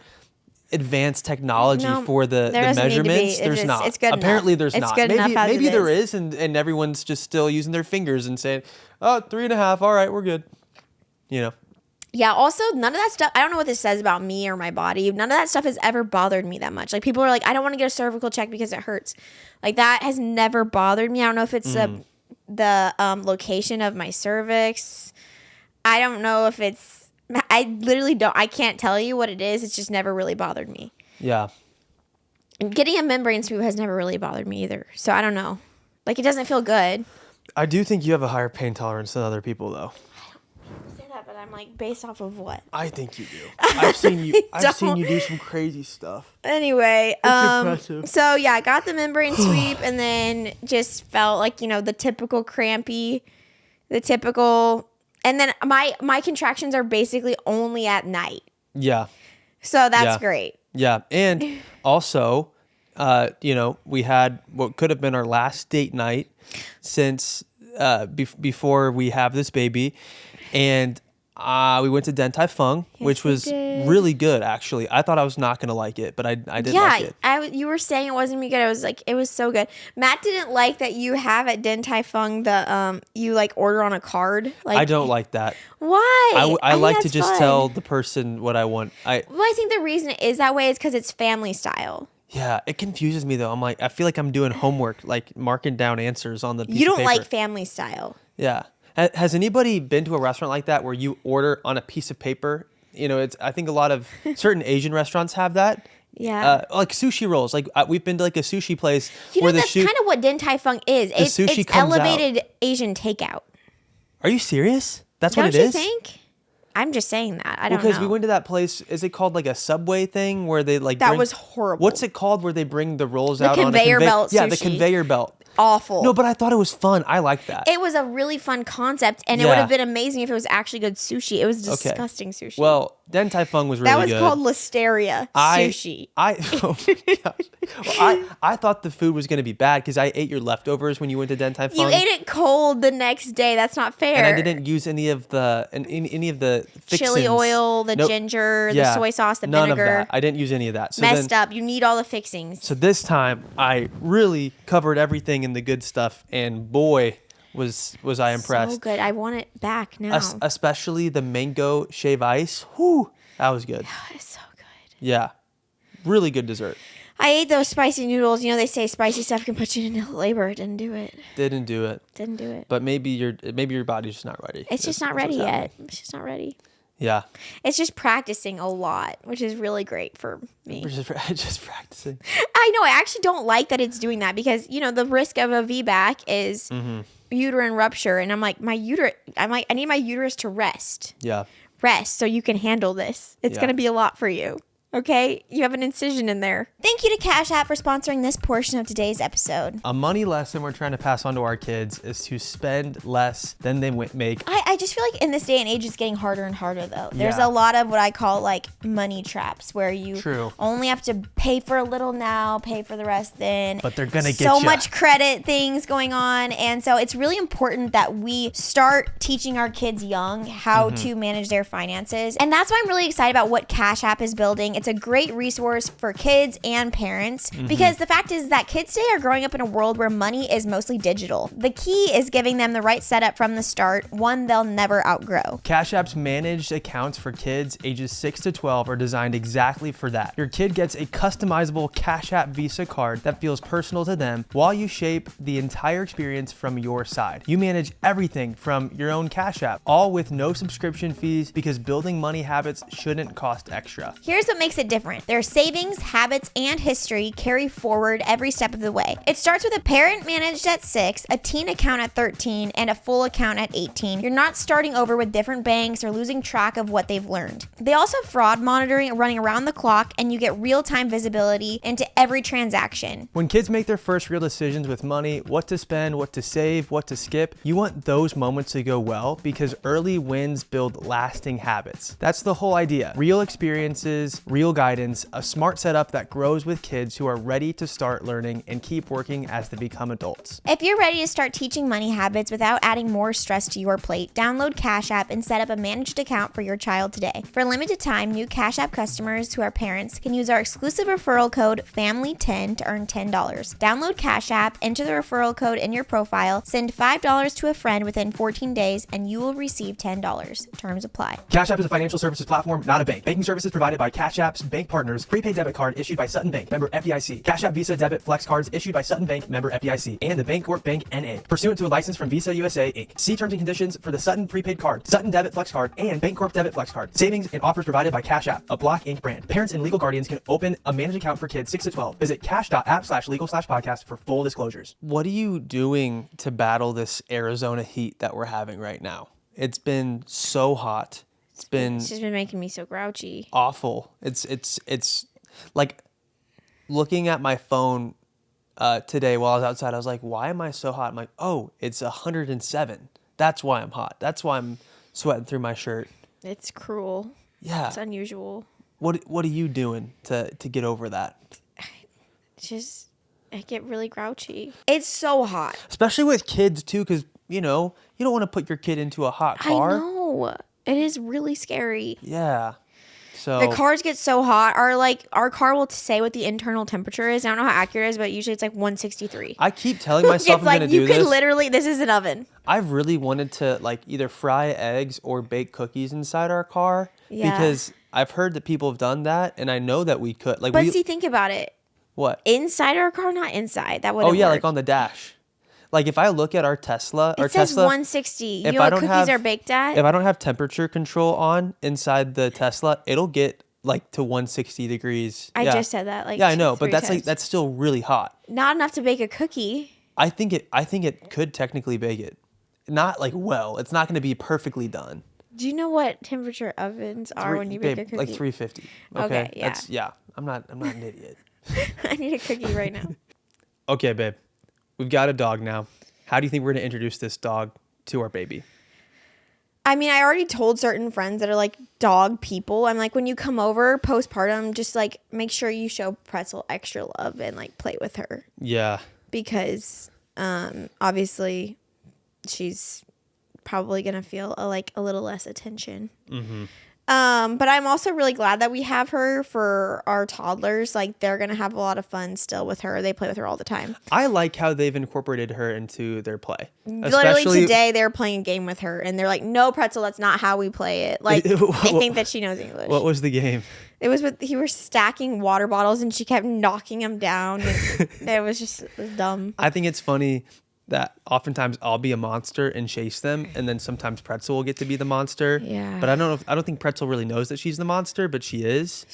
advanced technology No, for the there doesn't need to be. measurements. There's It's- not. it's good Apparently enough. there's It's not. good enough as Maybe it there is. is and everyone's just still using their fingers and saying, oh, 3.5, all right, we're good. You know. Yeah, also, none of that stuff, I don't know what this says about me or my body. None of that stuff has ever bothered me that much. Like, people are like, I don't want to get a cervical check because it hurts. Like, that has never bothered me. I don't know if it's the location of my cervix. I don't know if it's, I literally don't, I can't tell you what it is. It's just never really bothered me. Yeah. And getting a membrane sweep has never really bothered me either. So, I don't know. Like, it doesn't feel good. I do think you have a higher pain tolerance than other people, though. Say that, but I'm like, based off of what? I think you do. I've seen you do some crazy stuff. Anyway, impressive. so yeah, I got the membrane sweep and then just felt like, the typical crampy, and then my contractions are basically only at night. Yeah. So that's Yeah. great. Yeah. And also, we had what could have been our last date night since before we have this baby. And we went to Din Tai Fung, which we was did. really good, actually. I thought I was not going to like it, but I did like it. You were saying it wasn't me good. I was like, it was so good. Matt didn't like that you have at Din Tai Fung you like order on a card. Like, I don't like that. Why? I think like to that's just fun. tell the person what I want. Well, I think the reason it is that way is because it's family style. Yeah, it confuses me though. I'm like, I feel like I'm doing homework, like marking down answers on the piece You of don't paper. like family style. Yeah. Has anybody been to a restaurant like that where you order on a piece of paper? I think a lot of certain Asian restaurants have that. Yeah. Like sushi rolls. Like we've been to like a sushi place You know, where that's kind of what Din Tai Fung is. sushi It's comes out. elevated Asian takeout. Are you serious? That's Don't what it you is? think? I'm just saying that. I don't know. Because we went to that place. Is it called like a Subway thing where they like That bring- was horrible. What's it called where they bring the rolls out on a conveyor belt Yeah, the sushi. conveyor belt. Awful. No, but I thought it was fun. I like that. It was a really fun concept, and it Yeah. would have been amazing if it was actually good sushi. It was disgusting sushi. Well, Din Tai Fung was really that was good. called Listeria sushi. Oh my gosh. Well, I thought the food was going to be bad because I ate your leftovers when you went to Din Tai Fung. You ate it cold the next day. That's not fair. And I didn't use any of the chili fixins. oil, the Nope. ginger, Yeah, the soy sauce, the none vinegar. of that. I didn't use any of that. So Messed up. You need all the fixings. So this time I really covered everything in the good stuff, and boy, was I impressed. So good. I want it back now. Especially the mango shave ice. Whew, that was good. It's so good. Yeah, really good dessert. I ate those spicy noodles. You know, they say spicy stuff can put you into labor. It didn't do it. Didn't do it. Didn't do it. But maybe your body's just not ready. It's just not ready yet. It's just not ready. Yeah. It's just practicing a lot, which is really great for me. Just practicing. I know. I actually don't like that it's doing that because, you know, the risk of a VBAC is uterine rupture. And I'm like, I need my uterus to rest. Yeah. Rest so you can handle this. It's going to be a lot for you. Okay, you have an incision in there. Thank you to Cash App for sponsoring this portion of today's episode. A money lesson we're trying to pass on to our kids is to spend less than they make. I just feel like in this day and age, it's getting harder and harder, though. There's a lot of what I call like money traps where you only have to pay for a little now, pay for the rest then. But they're going to get so much credit things going on. And so it's really important that we start teaching our kids young how to manage their finances. And that's why I'm really excited about what Cash App is building. It's a great resource for kids and parents because the fact is that kids today are growing up in a world where money is mostly digital. The key is giving them the right setup from the start, one they'll never outgrow. Cash App's managed accounts for kids ages 6 to 12 are designed exactly for that. Your kid gets a customizable Cash App Visa card that feels personal to them while you shape the entire experience from your side. You manage everything from your own Cash App, all with no subscription fees because building money habits shouldn't cost extra. Here's what makes it different. Their savings, habits, and history carry forward every step of the way. It starts with a parent managed at 6, a teen account at 13, and a full account at 18. You're not starting over with different banks or losing track of what they've learned. They also have fraud monitoring running around the clock, and you get real-time visibility into every transaction. When kids make their first real decisions with money, what to spend, what to save, what to skip, you want those moments to go well because early wins build lasting habits. That's the whole idea. Real experiences, real guidance, a smart setup that grows with kids who are ready to start learning and keep working as they become adults. If you're ready to start teaching money habits without adding more stress to your plate, download Cash App and set up a managed account for your child today. For a limited time, new Cash App customers who are parents can use our exclusive referral code FAMILY10 to earn $10. Download Cash App, enter the referral code in your profile, send $5 to a friend within 14 days, and you will receive $10. Terms apply. Cash App is a financial services platform, not a bank. Banking services provided by Cash App's bank partners. Prepaid debit card issued by Sutton Bank, member FDIC. Cash App Visa Debit Flex cards issued by Sutton Bank, member FDIC. And the Bancorp Bank N.A. Pursuant to a license from Visa USA, Inc. See terms and conditions for the Sutton Prepaid Card, Sutton Debit Flex Card, and Bancorp Debit Flex Card. Savings and offers provided by Cash App, a Block Inc. brand. Parents and legal guardians can open a managed account for kids 6 to 12. Visit cash.app/legal/podcast for full disclosures. What are you doing to battle this Arizona heat that we're having right now? It's been so hot. It's just been making me so grouchy. Awful. It's like looking at my phone today while I was outside. I was like, why am I so hot? I'm like, oh, it's 107. That's why I'm hot. That's why I'm sweating through my shirt. It's cruel. Yeah. It's unusual. What are you doing to get over that? I get really grouchy. It's so hot. Especially with kids too, because you don't want to put your kid into a hot car. I know. It is really scary. Yeah. So the cars get so hot. Our car will say what the internal temperature is. I don't know how accurate it is, but usually it's like 163. I keep telling myself I'm going to do this. You can literally, this is an oven. I've really wanted to like either fry eggs or bake cookies inside our car because I've heard that people have done that, and I know that we could. Like, but think about it. What? Inside our car, not inside. That wouldn't work. Like on the dash. Like if I look at our Tesla, it says 160. You know what cookies are baked at? If I don't have temperature control on inside the Tesla, it'll get like to 160 degrees. I just said that. I know, but that's still really hot. Not enough to bake a cookie. I think it could technically bake it. Not like it's not going to be perfectly done. Do you know what temperature ovens are when you bake a cookie? Like 350. Okay, yeah. I'm not an idiot. I need a cookie right now. Okay, babe. We've got a dog now. How do you think we're going to introduce this dog to our baby? I mean, I already told certain friends that are like dog people. I'm like, when you come over postpartum, just like make sure you show Pretzel extra love and like play with her. Yeah. Because obviously she's probably going to feel a little less attention. But I'm also really glad that we have her for our toddlers. Like, they're going to have a lot of fun still with her. They play with her all the time. I like how they've incorporated her into their play. Literally today, they were playing a game with her, and they're like, no, Pretzel, that's not how we play it. Like, they think that she knows English. What was the game? It was he was stacking water bottles, and she kept knocking them down. It was dumb. I think it's funny that oftentimes I'll be a monster and chase them, and then sometimes Pretzel will get to be the monster. Yeah. But I don't think Pretzel really knows that she's the monster, but she is.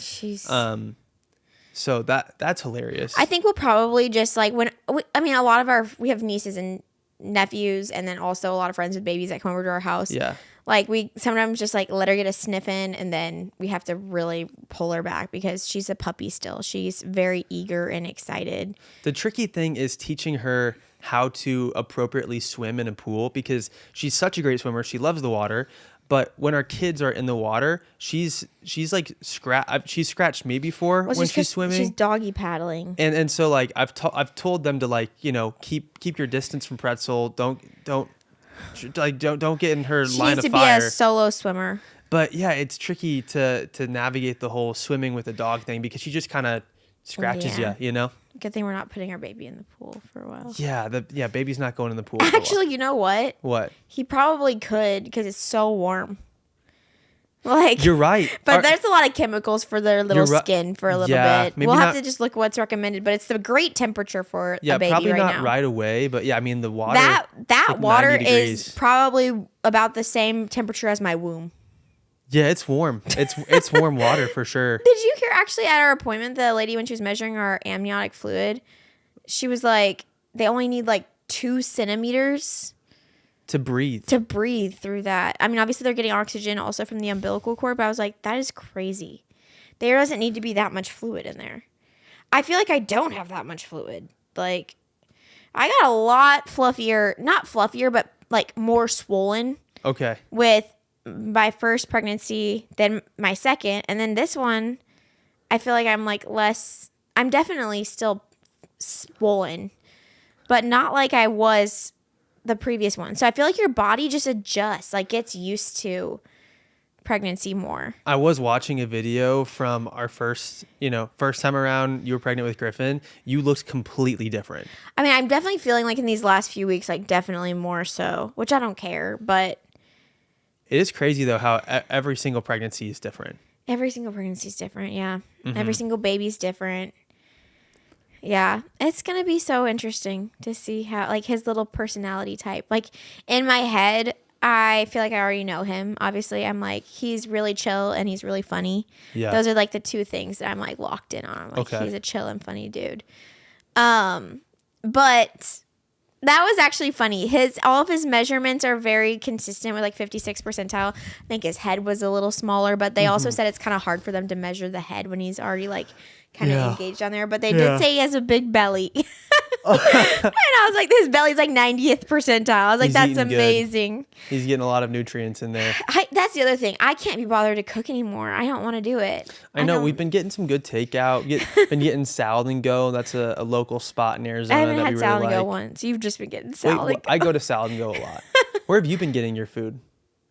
So that's hilarious. I think we'll probably just like a lot of we have nieces and nephews, and then also a lot of friends with babies that come over to our house. Yeah. Like, we sometimes just like let her get a sniff in, and then we have to really pull her back because she's a puppy still. She's very eager and excited. The tricky thing is teaching her how to appropriately swim in a pool, because she's such a great swimmer. She loves the water. But when our kids are in the water, she's like she's scratched me before when she's swimming. She's doggy paddling. And so like I've told them to, like, keep your distance from Pretzel. Don't get in her line of fire. She needs to be a solo swimmer. But yeah, it's tricky to navigate the whole swimming with a dog thing, because she just kind of scratches you. Good thing we're not putting our baby in the pool for a while. Yeah, baby's not going in the pool. Actually, you know what? What? He probably could, because it's so warm. Like, you're right. But there's a lot of chemicals for their little skin for a little bit. We'll have to just look what's recommended, but it's the great temperature for a baby right now. Yeah, probably not right away, but yeah, I mean, the water. That water is probably about the same temperature as my womb. Yeah, it's warm. It's warm water for sure. Did you hear, actually, at our appointment, the lady, when she was measuring our amniotic fluid, she was like, they only need like 2 centimeters to breathe through that. I mean, obviously they're getting oxygen also from the umbilical cord, but I was like, that is crazy. There doesn't need to be that much fluid in there. I feel like I don't have that much fluid. Like, I got a lot fluffier, not fluffier, but like more swollen. Okay. With my first pregnancy than my second, and then this one, I feel like I'm like less. I'm definitely still swollen, but not like I was the previous one. So I feel like your body just adjusts, like gets used to pregnancy more. I was watching a video from our first time around. You were pregnant with Griffin. You looked completely different. I mean, I'm definitely feeling like in these last few weeks, like definitely more so, which I don't care, but. It is crazy, though, how every single pregnancy is different. Every single pregnancy is different, yeah. Mm-hmm. Every single baby's different. Yeah. It's going to be so interesting to see how, like, his little personality type. Like, in my head, I feel like I already know him. Obviously, I'm like, he's really chill and he's really funny. Yeah. Those are, like, the 2 things that I'm, like, locked in on. Like, he's a chill and funny dude. But that was actually funny. All of his measurements are very consistent with like 56th percentile. I think his head was a little smaller, but they also said it's kind of hard for them to measure the head when he's already like kind of engaged on there. But they did say he has a big belly. And I was like, his belly's like 90th percentile. I was like, that's amazing. Good. He's getting a lot of nutrients in there. That's the other thing. I can't be bothered to cook anymore. I don't want to do it. I know. We've been getting some good takeout. Been getting Salad and Go. That's a local spot in Arizona. I haven't had Salad and Go once. You've just been getting Salad and Go. I go to Salad and Go a lot. Where have you been getting your food?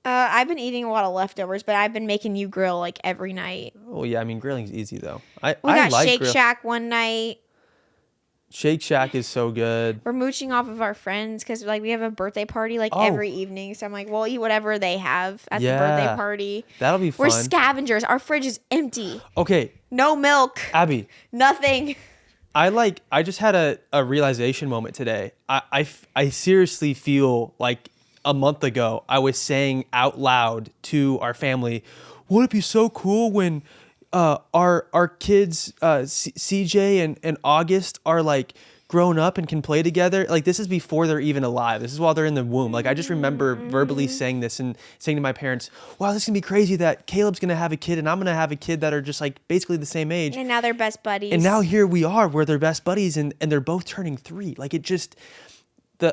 I've been eating a lot of leftovers, but I've been making you grill like every night. Oh yeah, I mean grilling's easy though. We got Shake Shack one night. Shake Shack is so good. We're mooching off of our friends because like we have a birthday party like every evening. So I'm like, we'll eat whatever they have at the birthday party. That'll be fun. We're scavengers. Our fridge is empty. Okay. No milk. Abby. Nothing. I just had a realization moment today. I seriously feel like a month ago I was saying out loud to our family, wouldn't it be so cool when our kids, CJ and August, are like grown up and can play together? Like this is before they're even alive. This is while they're in the womb. Like I just remember verbally saying this and saying to my parents, wow, this is gonna be crazy that Caleb's gonna have a kid and I'm gonna have a kid that are just like basically the same age. And now they're best buddies. And now here we are where they're best buddies and they're both turning 3. Like it just,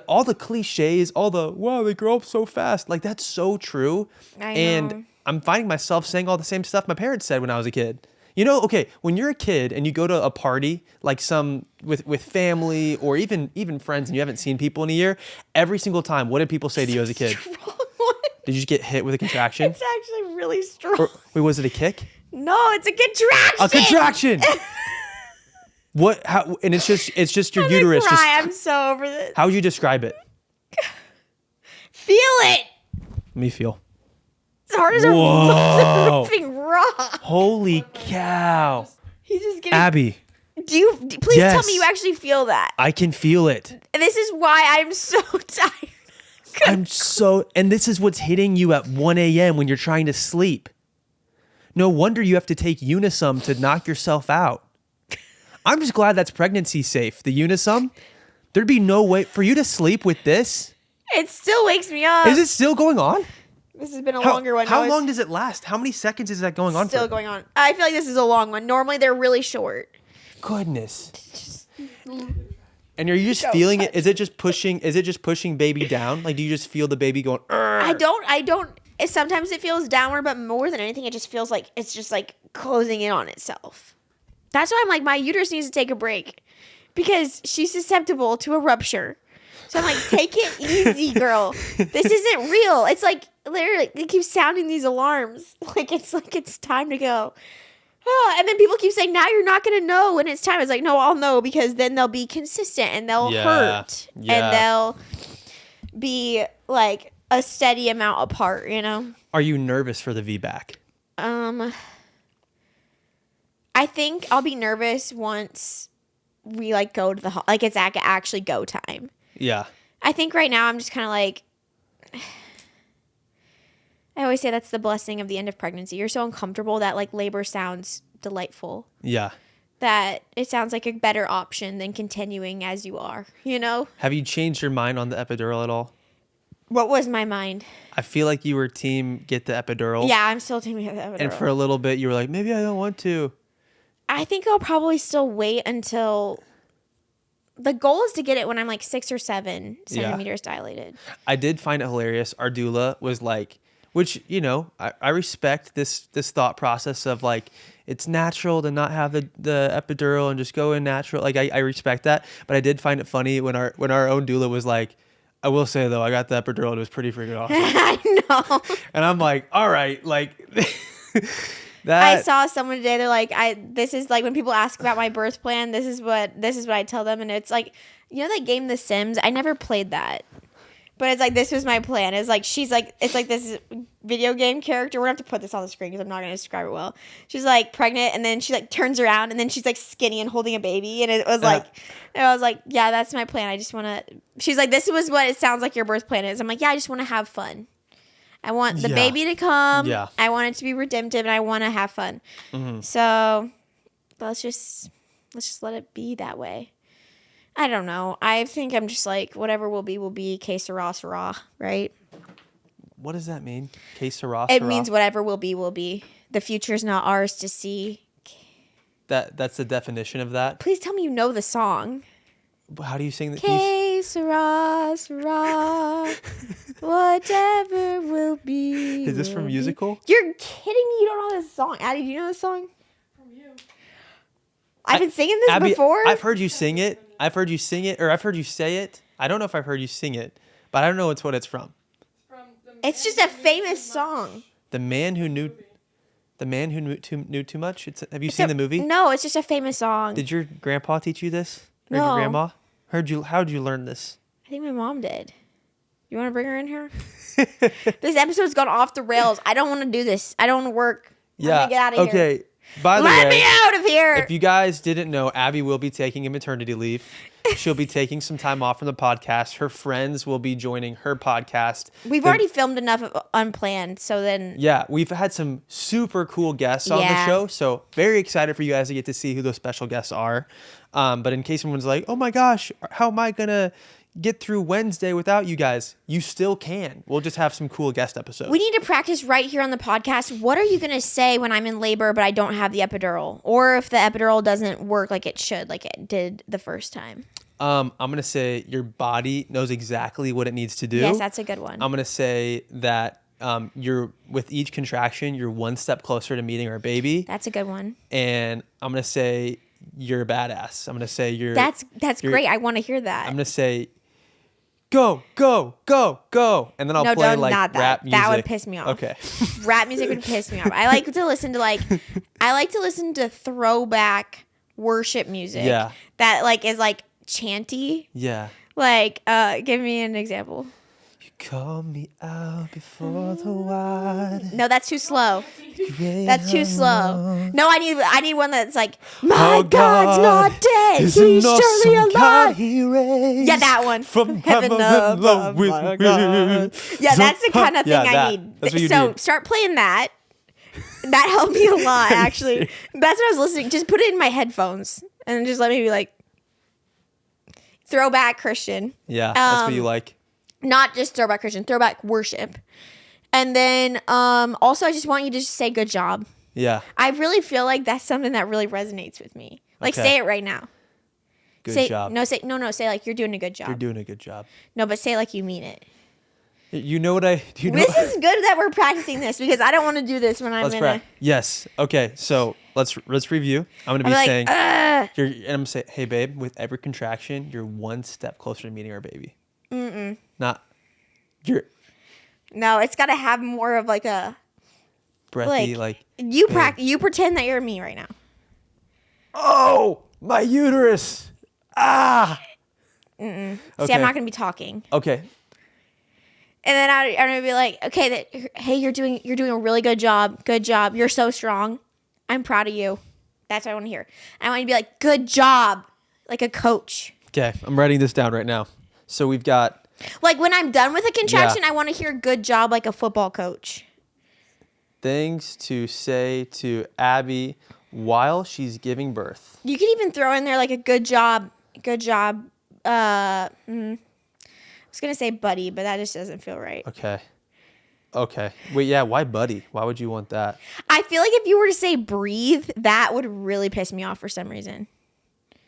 all the cliches, all the, wow, they grow up so fast. Like that's so true. I know. And I'm finding myself saying all the same stuff my parents said when I was a kid. You know, okay, when you're a kid and you go to a party, like some with family or even friends and you haven't seen people in a year, every single time, what did people say to you as a kid? Did you just get hit with a contraction? It's actually really strong. Wait, was it a kick? No, it's a contraction. A contraction. What? How? And it's just your uterus. I'm so over this. How would you describe it? Feel it. Let me feel. As hard as Whoa. a ripping rock. Holy cow. He's just getting. Abby. Please tell me you actually feel that. I can feel it. This is why I'm so tired. And this is what's hitting you at 1 a.m. when you're trying to sleep. No wonder you have to take Unisum to knock yourself out. I'm just glad that's pregnancy safe. The Unisum, there'd be no way for you to sleep with this. It still wakes me up. Is it still going on? This has been a longer one. How long does it last? How many seconds is that going on for? Still going on. I feel like this is a long one. Normally they're really short. Goodness. And are you just feeling it? Is it just pushing baby down? Like, do you just feel the baby going? I don't. Sometimes it feels downward, but more than anything, it just feels like it's just like closing in on itself. That's why I'm like, my uterus needs to take a break because she's susceptible to a rupture. So I'm like, take it easy, girl. This isn't real. It's like literally, it keeps sounding these alarms. Like it's time to go. Oh, and then people keep saying, now you're not going to know when it's time. It's like, no, I'll know because then they'll be consistent and they'll hurt. Yeah. And they'll be like a steady amount apart, you know? Are you nervous for the VBAC? I think I'll be nervous once we like go to the, like it's actually go time. Yeah. I think right now I'm just kind of like, I always say that's the blessing of the end of pregnancy. You're so uncomfortable that like labor sounds delightful. Yeah. That it sounds like a better option than continuing as you are, you know? Have you changed your mind on the epidural at all? What was my mind? I feel like you were team get the epidural. Yeah, I'm still team get the epidural. And for a little bit you were like, maybe I don't want to. I think I'll probably still wait until the goal is to get it when I'm like 6 or 7 centimeters dilated. I did find it hilarious. Our doula was like, which, you know, I respect this thought process of like, it's natural to not have the epidural and just go in natural. Like I respect that. But I did find it funny when our own doula was like, I will say though, I got the epidural and it was pretty freaking awesome. I know. And I'm like, all right, like that. I saw someone today. They're like, this is like when people ask about my birth plan. This is what I tell them, and it's like, you know that game The Sims. I never played that, but it's like this was my plan. It's like she's like it's like this video game character. We're gonna have to put this on the screen because I'm not gonna describe it well. She's like pregnant, and then she like turns around, and then she's like skinny and holding a baby, and it was like, and I was like, yeah, that's my plan. I just want to. She's like, this was what it sounds like your birth plan is. I'm like, yeah, I just want to have fun. I want the baby to come. Yeah. I want it to be redemptive, and I want to have fun. Mm-hmm. So let's just let it be that way. I don't know. I think I'm just like, whatever will be, que sera, sera, right? What does that mean? Que sera, It means whatever will be. The future is not ours to see. That's the definition of that? Please tell me you know the song. How do you sing that? Que sera, sera, whatever will be. Is this from musical? You're kidding me. You don't know this song. Addie, do you know this song? From you. I've been singing this Abby, before. I've heard you sing it. I've heard you say it. I don't know if I've heard you sing it, but I don't know what it's from. It's just a famous song. The Man Who Knew Too Much? Have you seen the movie? No, it's just a famous song. Did your grandpa teach you this? Or no. Your grandma? How'd you learn this? I think my mom did. You want to bring her in here? This episode's gone off the rails. I don't want to do this. I don't want to work. Yeah. I'm gonna get out of here. Okay. By the way, let me out of here. If you guys didn't know, Abby will be taking a maternity leave. She'll be taking some time off from the podcast. Her friends will be joining her podcast. We've already filmed enough of Unplanned, so then... Yeah, we've had some super cool guests on the show, so very excited for you guys to get to see who those special guests are. But in case someone's like, oh my gosh, how am I going to get through Wednesday without you guys? You still can. We'll just have some cool guest episodes. We need to practice right here on the podcast. What are you going to say when I'm in labor but I don't have the epidural? Or if the epidural doesn't work like it should, like it did the first time? I'm going to say your body knows exactly what it needs to do. Yes, that's a good one. I'm going to say that you're with each contraction, you're one step closer to meeting our baby. That's a good one. And I'm going to say you're a badass. I'm going to say you're... That's great. I want to hear that. I'm going to say go, go, go, go. And then I'll play like not that. rap music. That would piss me off. Okay. Rap music would piss me off. I like to listen to throwback worship music. Yeah. That like is like chanty. Yeah. Like, give me an example. You call me out before the wide. No, that's too slow. That's too slow. No, I need one that's like, my God's not dead. He's surely alive. Yeah, that one. From heaven above, with my me. God. Yeah, that's the kind of thing I need. That's what you So need. start playing that. That helped me a lot, actually. That's what I was listening. Just put it in my headphones and just let me be like, throwback Christian. Yeah, that's what you like. Not just throwback Christian, throwback worship. And then also I just want you to just say good job. Yeah. I really feel like that's something that really resonates with me. Like Okay. say it right now. Good job. Say like you're doing a good job. You're doing a good job. No, but say like you mean it. You know what I do? You know This is good that we're practicing this because I don't want to do this when I'm in a... Yes. Okay. So let's review. I'm gonna be like, saying and I'm gonna say, hey babe, with every contraction, you're one step closer to meeting our baby. Not you're No, it's got to have more of like a breathy like you pretend that you're me right now. oh, my uterus. Ah. See, Okay. I'm not going to be talking. Okay. And then I'm going to be like, okay, hey, you're doing a really good job. Good job. You're so strong. I'm proud of you. That's what I want to hear. I want you to be like, good job, like a coach. Okay. I'm writing this down right now. So we've got Like when I'm done with a contraction, I want to hear good job like a football coach. things to say to Abby while she's giving birth. You could even throw in there like a good job. I was going to say buddy, but that just doesn't feel right. Okay. Wait, yeah, why buddy? Why would you want that? I feel like if you were to say breathe, that would really piss me off for some reason.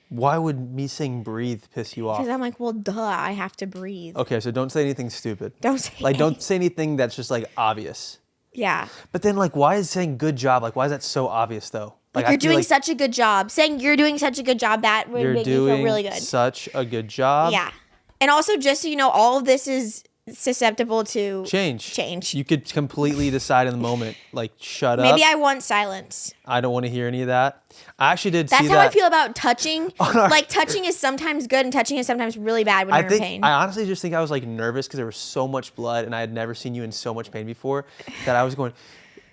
Why would me saying breathe piss you off? Because I'm like, well, duh, I have to breathe. Okay, so don't say anything stupid. Don't say Don't say anything that's just like obvious. Yeah. But then like why is saying good job? Like why is that so obvious though? Like I you're feel doing like such a good job. Saying you're doing such a good job, that would you're make me feel doing really good. such a good job. Yeah. And also, just so you know, all of this is susceptible to Change. You could completely decide in the moment, like shut up. Maybe I want silence. I don't want to hear any of that. I actually did That's see how that. I feel about touching. Like touching is sometimes good and touching is sometimes really bad when you're in pain. I honestly just think I was like nervous because there was so much blood and I had never seen you in so much pain before that I was going,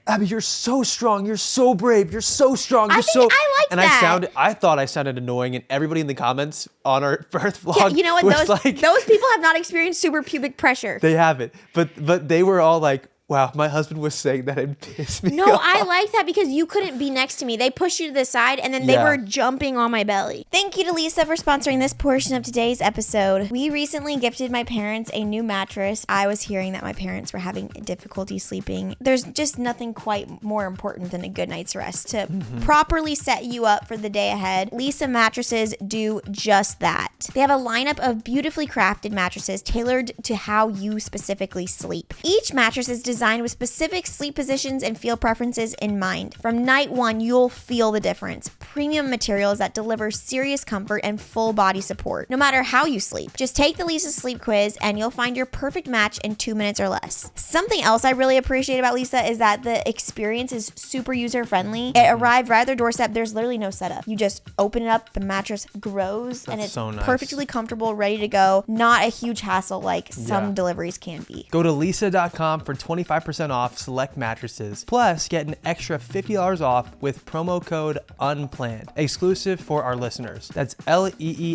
Abby, you're so strong. You're so brave. You're so strong. You're I like and that. I thought I sounded annoying, and everybody in the comments on our birth vlog, Yeah, you know what? was Those people have not experienced suprapubic pressure. they haven't, but they were all like, wow, my husband was saying that it pissed me No, off. I like that because you couldn't be next to me. They pushed you to the side and then they were jumping on my belly. Thank you to Lisa for sponsoring this portion of today's episode. We recently gifted my parents a new mattress. I was hearing that my parents were having difficulty sleeping. There's just nothing quite more important than a good night's rest to properly set you up for the day ahead. Lisa mattresses do just that. They have a lineup of beautifully crafted mattresses tailored to how you specifically sleep. Each mattress is designed with specific sleep positions and feel preferences in mind. From night one, you'll feel the difference. Premium materials that deliver serious comfort and full body support, no matter how you sleep. Just take the Lisa Sleep Quiz and you'll find your perfect match in 2 minutes or less. Something else I really appreciate about Lisa is that the experience is super user-friendly. It arrived right at their doorstep. There's literally no setup. You just open it up, the mattress grows, and it's so nice. perfectly comfortable, ready to go. Not a huge hassle like some deliveries can be. Go to lisa.com for 25% off select mattresses. Plus, get an extra $50 off with promo code UNPLANNED, exclusive for our listeners. That's LEESA.com,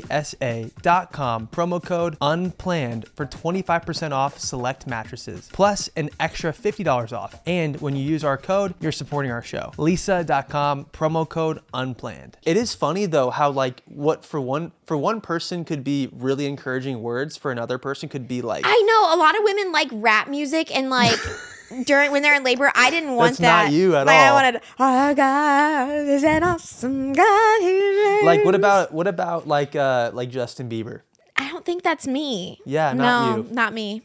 promo code UNPLANNED for 25% off select mattresses. Plus, an extra $50 off. And when you use our code, you're supporting our show. Lisa.com, promo code UNPLANNED. It is funny though how like what for one person could be really encouraging words, for another person could be like, I know a lot of women like rap music and like when they're in labor. I didn't want That's that. not you at like, all. I wanted, our God is an awesome God. like what about like Justin Bieber? I don't think that's me. Yeah, not you. Not me.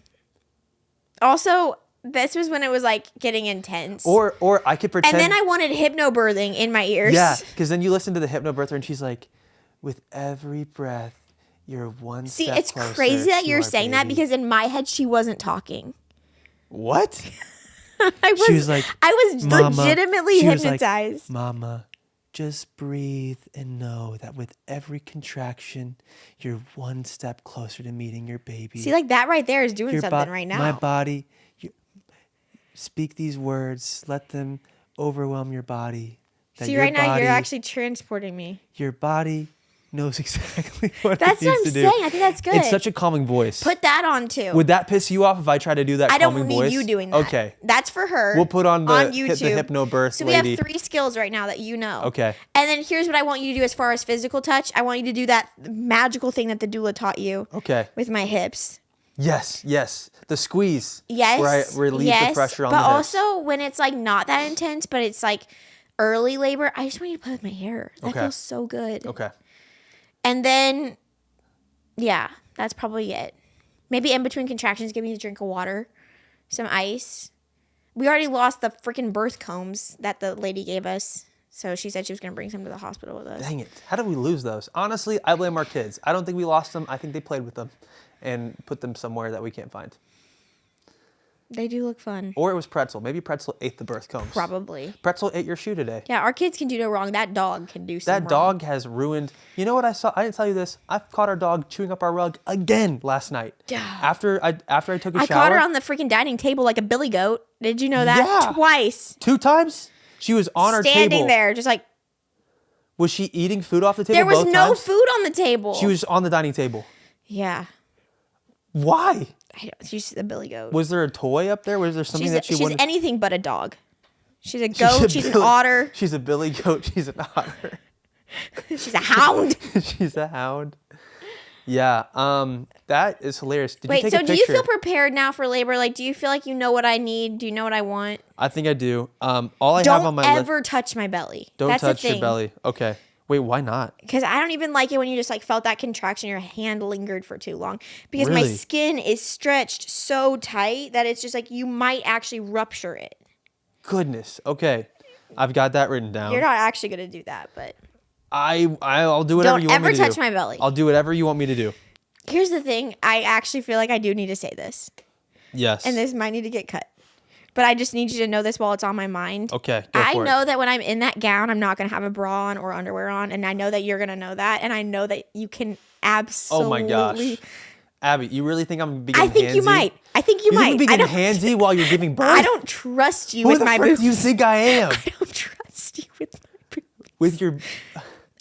Also, this was when it was like getting intense. Or I could pretend. And then I wanted hypno-birthing in my ears. Yeah, because then you listen to the Hypno-birther and she's like, with every breath, you're one See, step it's closer crazy that to you're our saying that baby. because in my head, she wasn't talking. What? She was like, I was Mama, legitimately she was like, hypnotized. Mama, just breathe and know that with every contraction, you're one step closer to meeting your baby. See, like that right there is doing Your something right now. My body, speak these words, let them overwhelm your body. See, right now you're actually transporting me. Your body knows exactly what That's it needs what I'm to do. saying. I think that's good. It's such a calming voice. Put that on too. Would that piss you off if I try to do that I calming don't voice? need you doing that. Okay. That's for her. We'll put on YouTube. the hypno-birth So we lady. have 3 skills right now that you know. Okay. And then here's what I want you to do as far as physical touch. I want you to do that magical thing that the doula taught you. Okay. With my hips. Yes. The squeeze. Yes. Where I relieve the pressure on the hips. But also when it's like not that intense, but it's like early labor, I just want you to play with my hair. That feels so good. Okay. And then, yeah, that's probably it. Maybe in between contractions, give me a drink of water, some ice. We already lost the freaking birth combs that the lady gave us. So she said she was going to bring some to the hospital with us. Dang it. How did we lose those? Honestly, I blame our kids. I don't think we lost them. I think they played with them and put them somewhere that we can't find. They do look fun. Or it was Pretzel. Maybe Pretzel ate the birth combs. Probably. Pretzel ate your shoe today. Yeah, our kids can do no wrong. That dog can do some That dog has ruined. You know what I saw? I didn't tell you this. I caught our dog chewing up our rug again last night. After I took a shower. I caught her on the freaking dining table like a billy goat. Did you know that? Yeah. Twice. 2 times? She was on our table. Standing there, just like. Was she eating food off the table? There was both no times? food on the table. She was on the dining table. Yeah. Why? She's a billy goat. Was there a toy up there? Was there something that she she's wanted? anything but a dog. She's a goat. She's an otter. She's a billy goat. She's an otter. She's a hound. She's a hound. Yeah. That is hilarious. Did Wait, you take so a do you picture? feel prepared now for labor? Like, do you feel like you know what I need? Do you know what I want? I think I do. All I have on my list. Don't ever touch my belly. Don't That's touch the thing. your belly. Okay. Wait, why not? Because I don't even like it when you just like felt that contraction, your hand lingered for too long. Because my Really? skin is stretched so tight that it's just like you might actually rupture it. Goodness. Okay. I've got that written down. You're not actually going to do that, but I'll do whatever you want me to do. don't ever touch my belly. I'll do whatever you want me to do. Here's the thing. I actually feel like I do need to say this. Yes. And this might need to get cut. But I just need you to know this while it's on my mind. Okay. Go I for know it. that when I'm in that gown, I'm not going to have a bra on or underwear on. And I know that you're going to know that. And I know that you can absolutely. Oh my gosh. Abby, you really think I'm being handsy? I think you might. I think you might. Think I'm being handsy while you're giving birth? I don't trust you Who with the my frick boobs. do you think I am? I don't trust you with my boobs. With your... And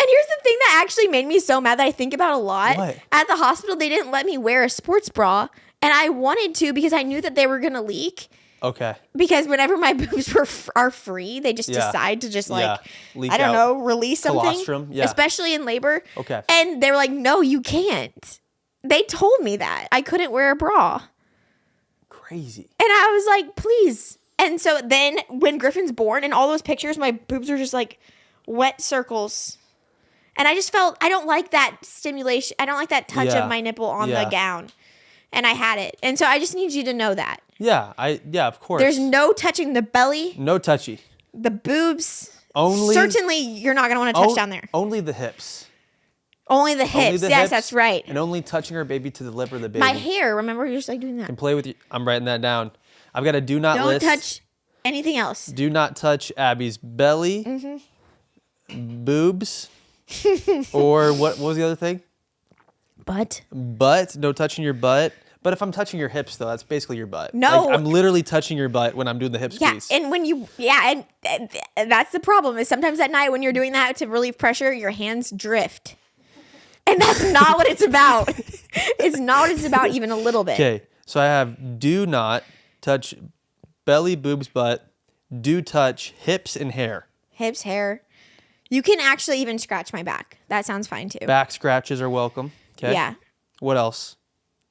here's the thing that actually made me so mad that I think about a lot. What? At the hospital, they didn't let me wear a sports bra. And I wanted to because I knew that they were going to leak. Okay. Because whenever my boobs are free, they just decide to just like, Leak I don't out. know, release something. Colostrum, yeah. Especially in labor. Okay. And they were like, no, you can't. They told me that. I couldn't wear a bra. Crazy. And I was like, please. And so then when Griffin's born and all those pictures, my boobs are just like wet circles. And I just felt, I don't like that stimulation. I don't like that touch Yeah. of my nipple on Yeah. the gown. And I had it. And so I just need you to know that. Yeah, of course. There's no touching the belly, no touchy. the boobs. Only Certainly you're not going to want to touch down there. Only the hips. Only the hips. Only the Yes, hips, that's right. And only touching her baby to deliver the baby. My hair, remember you're just like doing that. And play with you. I'm writing that down. I've got a do not Don't list. touch anything else. Do not touch Abby's belly, boobs, or what was the other thing? But Butt. No touching your butt. But if I'm touching your hips, though, that's basically your butt. No. Like, I'm literally touching your butt when I'm doing the hip yeah, squeeze. and when you, and that's the problem is sometimes at night when you're doing that to relieve pressure, your hands drift. And that's not what it's about. It's not what it's about even a little bit. Okay, so I have do not touch belly, boobs, butt. Do touch hips and hair. Hips, hair. You can actually even scratch my back. That sounds fine too. Back scratches are welcome. Okay. Yeah. What else?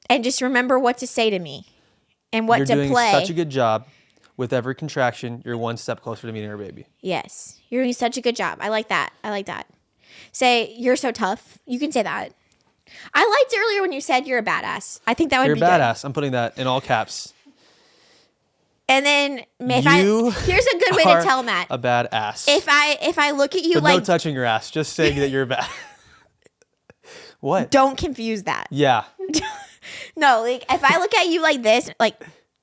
And just remember what to say to me and what You're to doing play. such a good job. With every contraction, you're one step closer to meeting our baby. Yes. You're doing such a good job. I like that. I like that. Say, you're so tough. You can say that. I liked earlier when you said you're a badass. I think that would You're be a badass. I'm putting that in all caps. Good. And then here's a good way to tell Matt. A badass. If I look at you but like no touching your ass. Just saying that you're a bad. What? Don't confuse that. Yeah. No, like if I look at you like this, like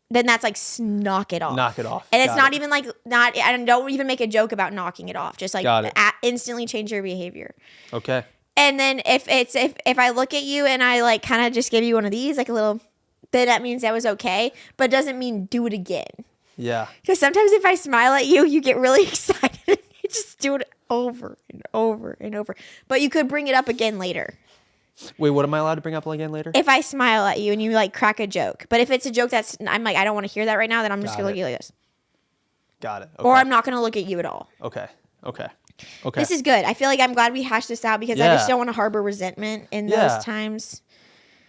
then that's like knock it off. Knock it off. And it's not even like I don't even make a joke about knocking it off. Just like instantly change your behavior. Okay. And then if I look at you and I like kind of just give you one of these, like a little, then that means that was okay, but it doesn't mean do it again. Yeah. Because sometimes if I smile at you, you get really excited and you just do it over and over and over. But you could bring it up again later. Wait, what am I allowed to bring up again later? If I smile at you and you like crack a joke. But if it's a joke that's, I'm like, I don't want to hear that right now, then I'm just going to look at you like this. Got it. Okay. Or I'm not going to look at you at all. Okay. This is good. I feel like I'm glad we hashed this out because I just don't want to harbor resentment in those times.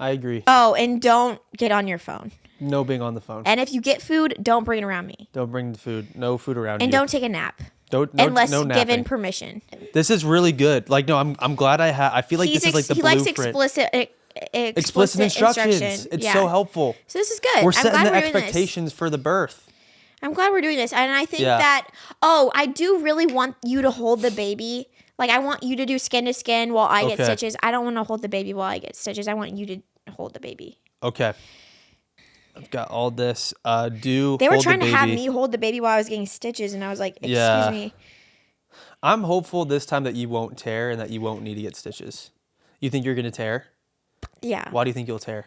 I agree. Oh, and don't get on your phone. No being on the phone. And if you get food, don't bring it around me. Don't bring the food. No food around you. And don't take a nap. Unless given permission. This is really good. Like, no, I'm glad I feel like this is like the blueprint. He likes explicit instructions. It's so helpful. So this is good. We're setting the expectations for the birth. I'm glad we're doing this. And I think that, I do really want you to hold the baby. Like, I want you to do skin to skin while I get stitches. I don't want to hold the baby while I get stitches. I want you to hold the baby. Okay. I've got all this. They were trying to have me hold the baby while I was getting stitches, and I was like, excuse me. I'm hopeful this time that you won't tear and that you won't need to get stitches. You think you're going to tear? Yeah. Why do you think you'll tear?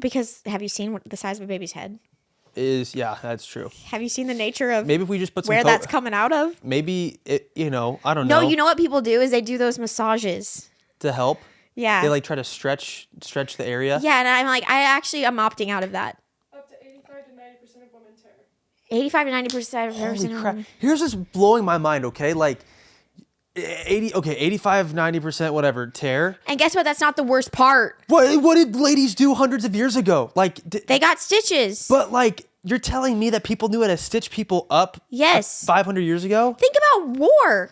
Because have you seen what the size of a baby's head? That's true. Have you seen the nature of maybe if we just put some where that's coming out of? Maybe, I don't know. No, you know what people do is they do those massages. To help? Yeah. They like try to stretch the area? Yeah, and I'm like, I'm opting out of that. 85 to 90% of Holy crap. Here's just blowing my mind, okay? Like 85, 90%, whatever, tear. And guess what? That's not the worst part. What did ladies do hundreds of years ago? Like they got stitches. But like you're telling me that people knew how to stitch people up 500 years ago? Think about war.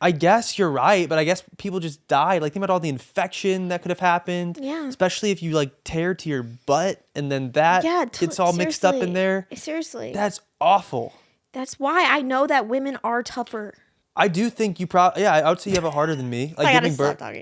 I guess you're right, but I guess people just died. Like, think about all the infection that could have happened. Yeah. Especially if you, like, tear to your butt and then that gets all mixed up in there. Seriously. That's awful. That's why I know that women are tougher. I do think you probably, I would say you have it harder than me. Like,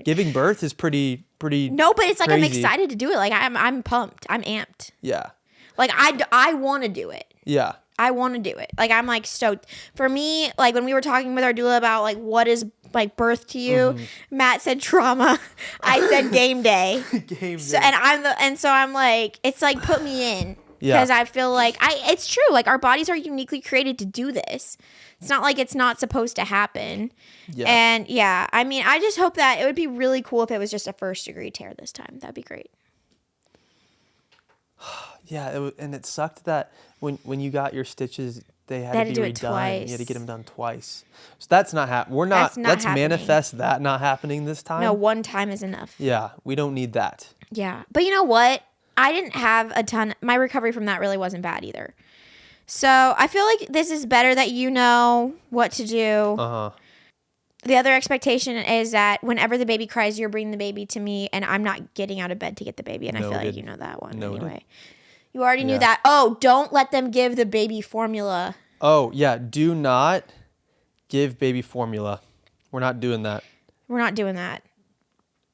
giving birth is pretty No, but it's like crazy. I'm excited to do it. Like, I'm pumped. I'm amped. Yeah. Like, I want to do it. Yeah. I want to do it. Like, I'm like stoked. For me, like when we were talking with our doula about like what is like birth to you, Matt said trauma. I said game day. Game day. So, so I'm like, it's like put me in. Yeah. Because I feel like it's true. Like our bodies are uniquely created to do this. It's not like it's not supposed to happen. Yeah. And I mean, I just hope that it would be really cool if it was just a 1st degree tear this time. That'd be great. Yeah, and it sucked that when you got your stitches, they had to be redone. You had to get them done twice. So that's not happening. Let's manifest that not happening this time. No, one time is enough. Yeah, we don't need that. Yeah. But you know what? I didn't have my recovery from that really wasn't bad either. So I feel like this is better that you know what to do. Uh-huh. The other expectation is that whenever the baby cries, you're bringing the baby to me and I'm not getting out of bed to get the baby. And I feel like you know that one anyway. You already knew that. Oh, don't let them give the baby formula. Oh, yeah. Do not give baby formula. We're not doing that. We're not doing that.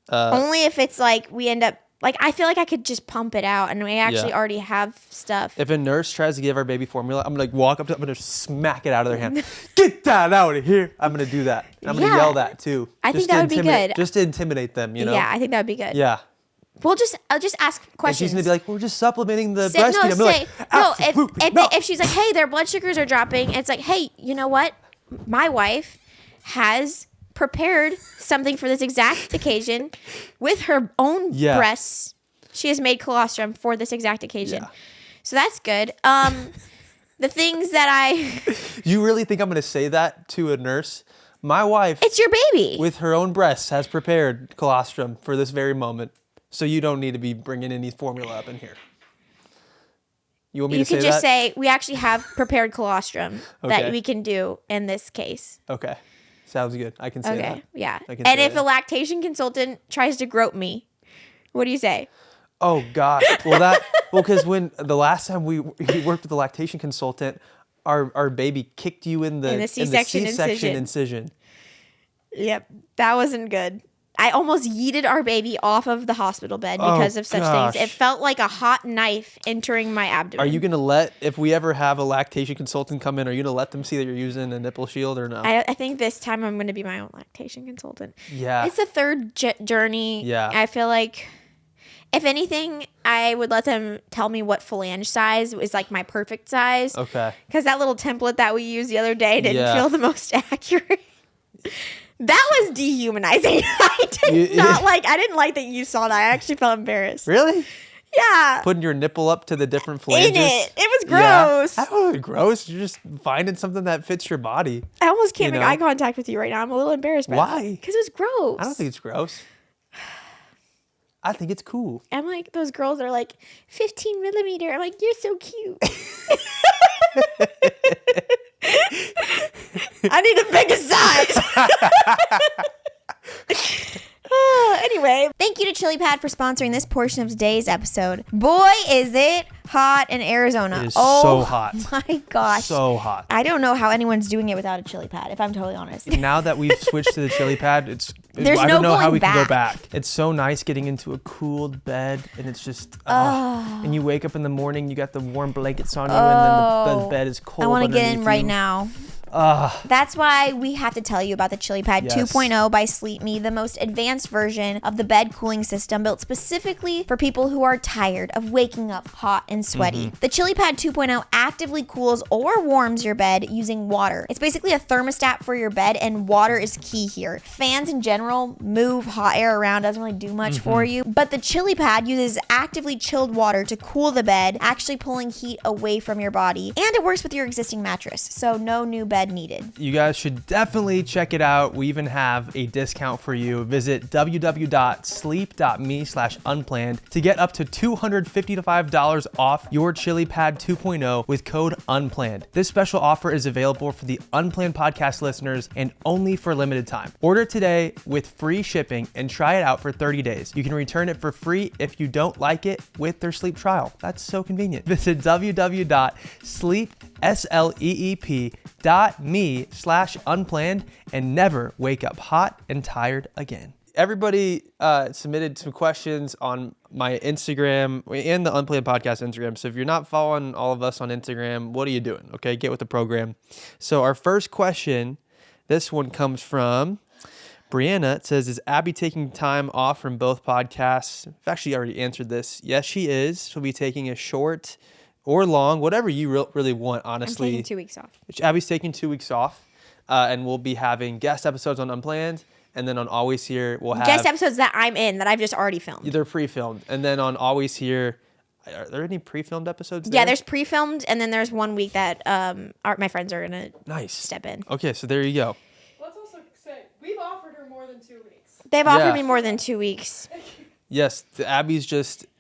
Only if it's like we end up, like I feel like I could just pump it out and we actually already have stuff. If a nurse tries to give our baby formula, I'm going to walk up to them, I'm going to smack it out of their hand. Get that out of here. I'm going to do that. I'm going to yell that too. I think that would be good. Just to intimidate them, you know? Yeah, I think that would be good. Yeah. I'll just ask questions. And she's gonna be like, "We're just supplementing the breastfeeding." If she's like, "Hey, their blood sugars are dropping," it's like, "Hey, you know what? My wife has prepared something for this exact occasion with her own breasts. She has made colostrum for this exact occasion, so that's good." The things that You really think I'm gonna say that to a nurse? My wife, it's your baby, with her own breasts, has prepared colostrum for this very moment. So you don't need to be bringing any formula up in here. You want me to say that? You could just say, we actually have prepared colostrum that we can do in this case. Okay. Sounds good. I can say that. Okay, yeah. And if a lactation consultant tries to grope me, what do you say? Oh, gosh. Because when the last time we worked with a lactation consultant, our baby kicked you in the C-section incision. Yep. That wasn't good. I almost yeeted our baby off of the hospital bed because of such things. It felt like a hot knife entering my abdomen. Are you going to if we ever have a lactation consultant come in, are you going to let them see that you're using a nipple shield or no? I think this time I'm going to be my own lactation consultant. Yeah. It's a third journey. Yeah. I feel like, if anything, I would let them tell me what phalange size is like my perfect size. Okay. Because that little template that we used the other day didn't feel the most accurate. That was dehumanizing. I didn't like that you saw that. I actually felt embarrassed. Really? Yeah. Putting your nipple up to the different flanges. In it. It was gross. Yeah. That was gross. You're just finding something that fits your body. I almost can't make eye contact with you right now. I'm a little embarrassed by Why? Because it was gross. I don't think it's gross. I think it's cool. I'm like, those girls are like 15 millimeter. I'm like, you're so cute. I need a bigger size. Anyway, thank you to Chili Pad for sponsoring this portion of today's episode. Boy, is it hot in Arizona. It is so hot. My gosh. So hot. I don't know how anyone's doing it without a chili pad, if I'm totally honest. Now that we've switched to the chili pad, I don't know how we can go back. It's so nice getting into a cooled bed, and it's just, and you wake up in the morning, you got the warm blankets on you, and then the bed is cold. I want to get in right now. That's why we have to tell you about the Chili Pad 2.0 by Sleep Me, the most advanced version of the bed cooling system built specifically for people who are tired of waking up hot and sweaty. The Chili Pad 2.0 actively cools or warms your bed using water. It's basically a thermostat for your bed, and water is key here. Fans in general move hot air around, doesn't really do much for you, but the Chili Pad uses actively chilled water to cool the bed, actually pulling heat away from your body, and it works with your existing mattress, so no new bed needed. You guys should definitely check it out. We even have a discount for you. Visit www.sleep.me/unplanned to get up to $255 off your Chili Pad 2.0 with code UNPLANNED. This special offer is available for the Unplanned podcast listeners and only for a limited time. Order today with free shipping and try it out for 30 days. You can return it for free if you don't like it with their sleep trial. That's so convenient. Visit www.sleep.me/unplanned and never wake up hot and tired again. Everybody submitted some questions on my Instagram and the Unplanned Podcast Instagram. So if you're not following all of us on Instagram, what are you doing? Okay, get with the program. So our first question, this one comes from Brianna. It says, is Abby taking time off from both podcasts? I've actually already answered this. Yes, she is. She'll be taking a short or long, whatever you really want, honestly. I'm taking 2 weeks off. Abby's taking 2 weeks off, and we'll be having guest episodes on Unplanned, and then on Always Here, we'll have... guest episodes that I'm in, that I've just already filmed. They're pre-filmed. And then on Always Here, are there any pre-filmed episodes there? Yeah, there's pre-filmed, and then there's 1 week that my friends are going to step in. Okay, so there you go. Let's also say, we've offered her more than 2 weeks. They've offered me more than 2 weeks. Yes, Abby's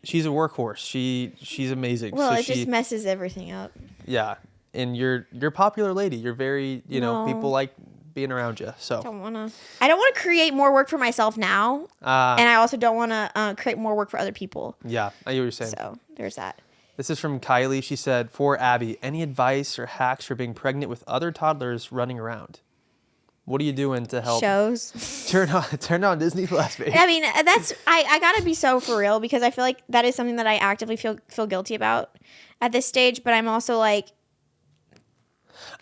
she's a workhorse. She's amazing. Well, it just messes everything up. Yeah, and you're a popular lady. You're very, people like being around you. So I don't want to create more work for myself now, and I also don't want to create more work for other people. Yeah, I hear what you're saying. So there's that. This is from Kylie. She said, for Abby, any advice or hacks for being pregnant with other toddlers running around? What are you doing to help? Shows. Turn on Disney Plus, baby. I mean, I gotta be so for real, because I feel like that is something that I actively feel guilty about at this stage. But I'm also like,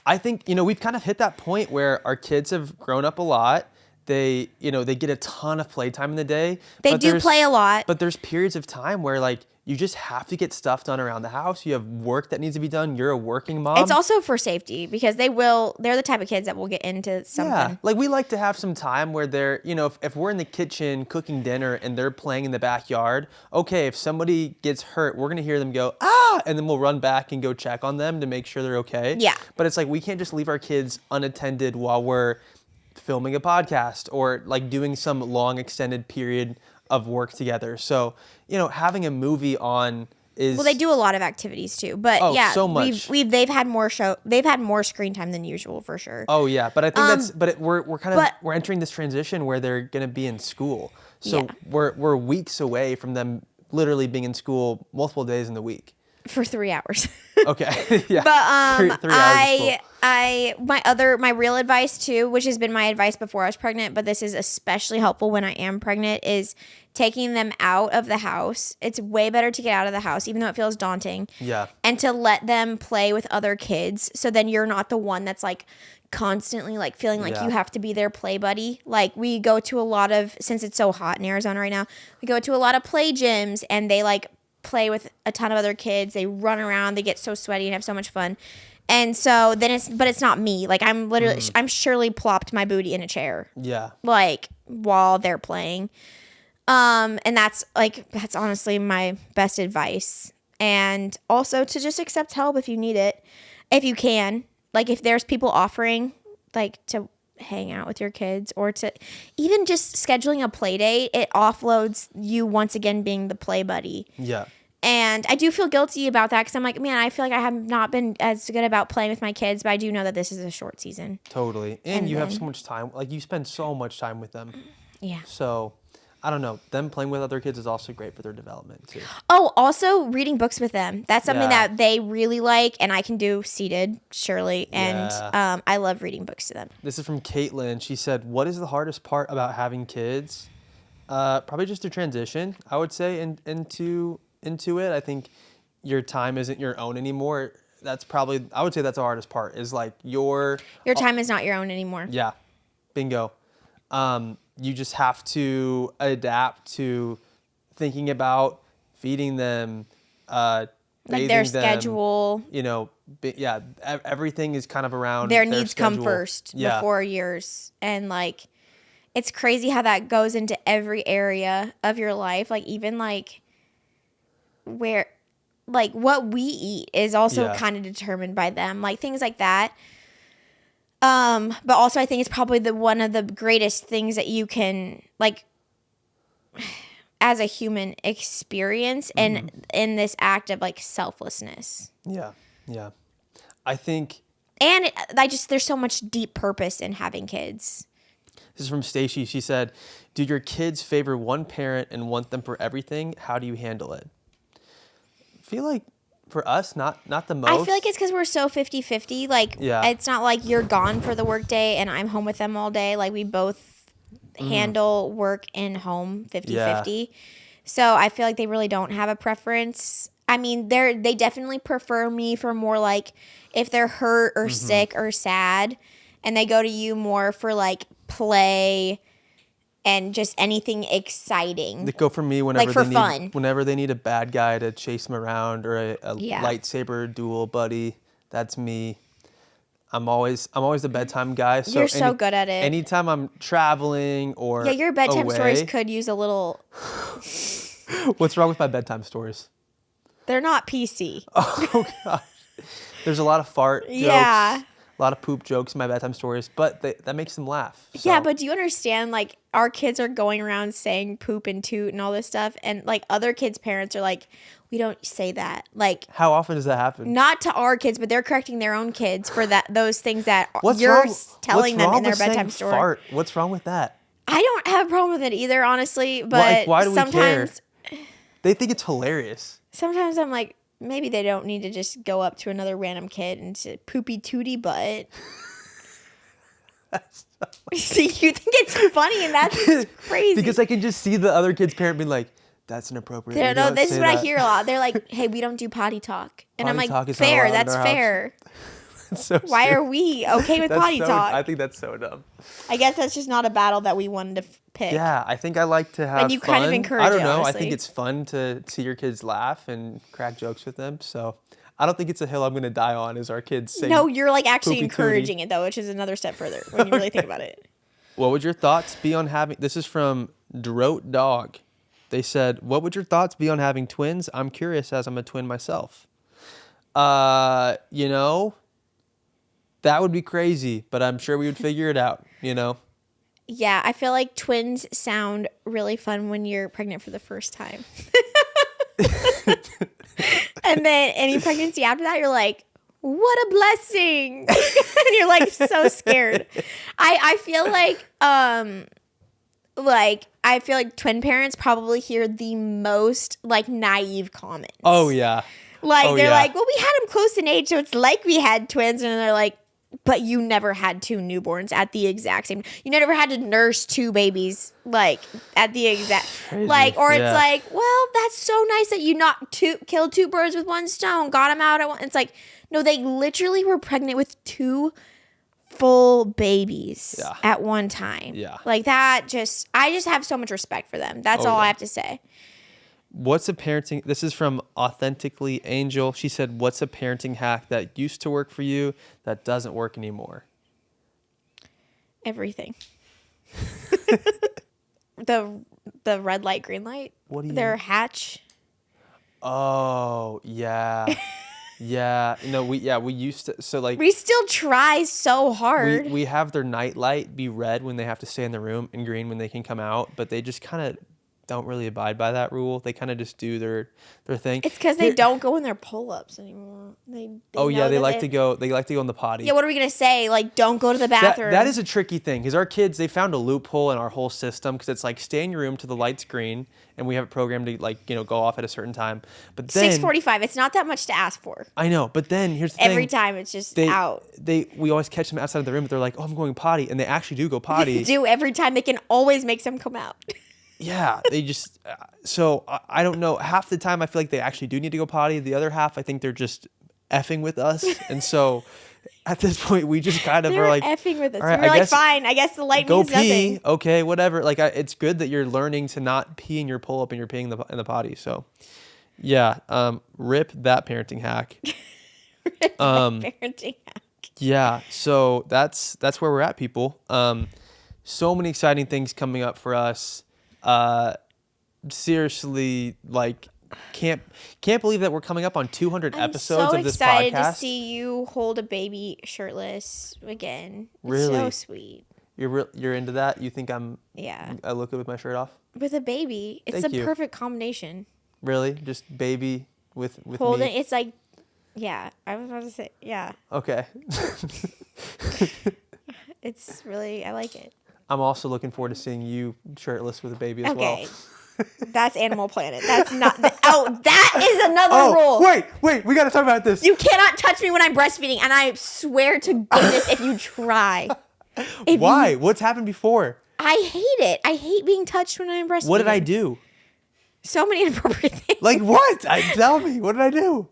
I think, we've kind of hit that point where our kids have grown up a lot. They get a ton of playtime in the day. They do play a lot. But there's periods of time where you just have to get stuff done around the house. You have work that needs to be done. You're a working mom. It's also for safety, because they're the type of kids that will get into something. Yeah, we like to have some time where they're, if we're in the kitchen cooking dinner and they're playing in the backyard, okay, if somebody gets hurt, we're going to hear them go, ah, and then we'll run back and go check on them to make sure they're okay. Yeah. But it's we can't just leave our kids unattended while we're filming a podcast or doing some long extended period of work together. So, having a movie on is... Well, they do a lot of activities too, but so much. They've had more screen time than usual for sure. Oh yeah, but I think we're entering this transition where they're going to be in school. So we're weeks away from them literally being in school multiple days in the week. For 3 hours. Okay. Yeah. But 3 hours of school. My real advice too, which has been my advice before I was pregnant, but this is especially helpful when I am pregnant, is taking them out of the house. It's way better to get out of the house, even though it feels daunting. Yeah. And to let them play with other kids. So then you're not the one that's like constantly like feeling like you have to be their play buddy. Like we go to a lot of, since it's so hot in Arizona right now, we go to a lot of play gyms and they like play with a ton of other kids. They run around, they get so sweaty and have so much fun. And so then it's not me. Like I'm literally, I'm surely plopped my booty in a chair. Yeah. Like while they're playing. And that's honestly my best advice. And also to just accept help if you need it, if you can. Like if there's people offering like to hang out with your kids or to even just scheduling a play date, it offloads you once again being the play buddy. Yeah. And I do feel guilty about that because I'm like, man, I feel like I have not been as good about playing with my kids, but I do know that this is a short season. Totally. And you have so much time. Like you spend so much time with them. Yeah. So I don't know. Them playing with other kids is also great for their development too. Oh, also reading books with them. That's something Yeah. that they really like, and I can do seated, surely. And I love reading books to them. This is from Caitlin. She said, "What is the hardest part about having kids?" Probably just the transition, I would say, into it. I think your time isn't your own anymore. That's probably, I would say that's the hardest part, is like your time is not your own anymore. Yeah. Bingo. You just have to adapt to thinking about feeding them, Like bathing their them, schedule. You know, everything is kind of around Their needs schedule. come first Yeah. before yours. And like, it's crazy how that goes into every area of your life. Like even like where, like what we eat is also kind of determined by them. Like things like that. But also I think it's probably one of the greatest things that you can like as a human experience and in this act of like selflessness. Yeah. Yeah. I think. And there's so much deep purpose in having kids. This is from Stacy. She said, "Do your kids favor one parent and want them for everything? How do you handle it?" I feel like for us, not the most. I feel like it's because we're so 50-50. Like, it's not like you're gone for the work day and I'm home with them all day. Like, we both handle work and home 50-50. So I feel like they really don't have a preference. I mean, they definitely prefer me for more like if they're hurt or sick or sad. And they go to you more for like play and just anything exciting. They go for me whenever like for they need fun. Whenever they need a bad guy to chase them around or a lightsaber duel buddy. That's me. I'm always the bedtime guy. So you're so good at it. Anytime I'm traveling or your bedtime away, stories could use a little. What's wrong with my bedtime stories? They're not PC. Oh gosh, there's a lot of fart jokes. Yeah. A lot of poop jokes in my bedtime stories, but that makes them laugh. So. Yeah, but do you understand, like, our kids are going around saying poop and toot and all this stuff, and, like, other kids' parents are like, we don't say that. Like, how often does that happen? Not to our kids, but they're correcting their own kids for those things that telling them in their bedtime story. Fart? What's wrong with that? I don't have a problem with it either, honestly, but why do we sometimes... care? They think it's hilarious. Sometimes I'm like, maybe they don't need to just go up to another random kid and say, poopy tooty butt. See, you think it's funny and that's crazy. Because I can just see the other kid's parent being like, that's inappropriate. No, this is what I hear a lot. They're like, hey, we don't do potty talk. And I'm like, fair, that's fair. So why are we okay with potty talk? I think that's so dumb. I guess that's just not a battle that we wanted to pick. Yeah, I think I like to have and you fun. kind of encourage I don't it, know. honestly. I think it's fun to see your kids laugh and crack jokes with them. So I don't think it's a hill I'm going to die on is our kids saying No, you're like actually poopy encouraging tooty. it though, which is another step further when you really think about it. What would your thoughts be on having... This is from Droat Dog. They said, what would your thoughts be on having twins? I'm curious as I'm a twin myself. You know... That would be crazy, but I'm sure we would figure it out, you know? Yeah, I feel like twins sound really fun when you're pregnant for the first time. And then any pregnancy after that, you're like, what a blessing. And you're like so scared. I feel like twin parents probably hear the most like naive comments. Oh, yeah. Like, they're like, well, we had them close in age, so it's like we had twins. And they're like, but you never had 2 newborns at the exact same. You never had to nurse 2 babies like at the exact Crazy. like, or Yeah. it's like, well, that's so nice that you killed 2 birds with 1 stone, got them out at one. It's like, no, they literally were pregnant with 2 full babies at one time. Yeah. Like that. I just have so much respect for them. That's all I have to say. What's a parenting? This is from Authentically Angel. She said, "What's a parenting hack that used to work for you that doesn't work anymore?" Everything. the red light, green light. What do you Their mean? hatch. Oh yeah, yeah. No, we used to. So like We still try so hard. we have their night light be red when they have to stay in the room and green when they can come out, but they just kind of don't really abide by that rule. They kind of just do their thing. It's because they don't go in their pull-ups anymore. They They like to go. They like to go in the potty. Yeah, what are we gonna say? Like, don't go to the bathroom. That is a tricky thing because our kids, they found a loophole in our whole system because it's like stay in your room till the light's green and we have it programmed to go off at a certain time. But then 6:45. It's not that much to ask for. I know, but then here's the thing. Every time it's just out. We always catch them outside of the room, but they're like, "Oh, I'm going potty," and they actually do go potty. They do every time. They can always make them come out. Yeah, they just. So I don't know. Half the time I feel like they actually do need to go potty. The other half I think they're just effing with us, and so at this point we just kind of They're are like effing with us. all right, We're I like, guess fine. I guess the light go means pee. nothing. Okay, whatever. Like it's good that you're learning to not pee in your pull up and you're peeing in the potty. So yeah, rip that parenting hack. Parenting hack. Yeah, so that's where we're at, people. So many exciting things coming up for us. Seriously, like can't believe that we're coming up on 200 episodes of this podcast. I'm so excited to see you hold a baby shirtless again. Really? It's so sweet. You're into that? You think Yeah. I look good with my shirt off? With a baby, it's Thank a you. perfect combination. Really? Just baby with Holding, me? it's like, yeah. I was about to say, yeah. Okay. It's really, I like it. I'm also looking forward to seeing you shirtless with a baby as well. Okay. That's Animal Planet. That's not. That is another rule. Wait. We got to talk about this. You cannot touch me when I'm breastfeeding, and I swear to goodness, if you try. Why? What's happened before? I hate it. I hate being touched when I'm breastfeeding. What did I do? So many inappropriate things. Like what? Tell me. What did I do?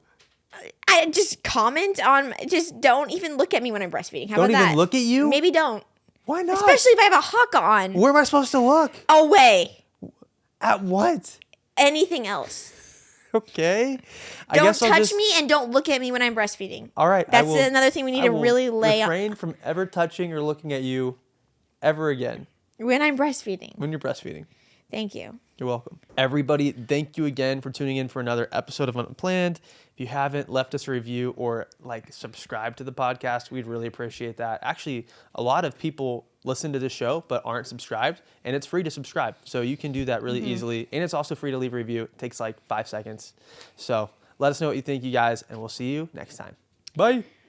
I just comment on. Just don't even look at me when I'm breastfeeding. How Don't about that? even look at you? Maybe don't. Why not? Especially if I have a hawk on. Where am I supposed to look? Away. At what? Anything else. Okay. Don't touch me and don't look at me when I'm breastfeeding. All right. That's another thing we need to really lay on. Refrain from ever touching or looking at you ever again When I'm breastfeeding. when you're breastfeeding. Thank you. You're welcome. Everybody, thank you again for tuning in for another episode of Unplanned. If you haven't left us a review or subscribe to the podcast, we'd really appreciate that. Actually, a lot of people listen to this show but aren't subscribed, and it's free to subscribe. So you can do that really easily. And it's also free to leave a review. It takes 5 seconds. So let us know what you think, you guys, and we'll see you next time. Bye.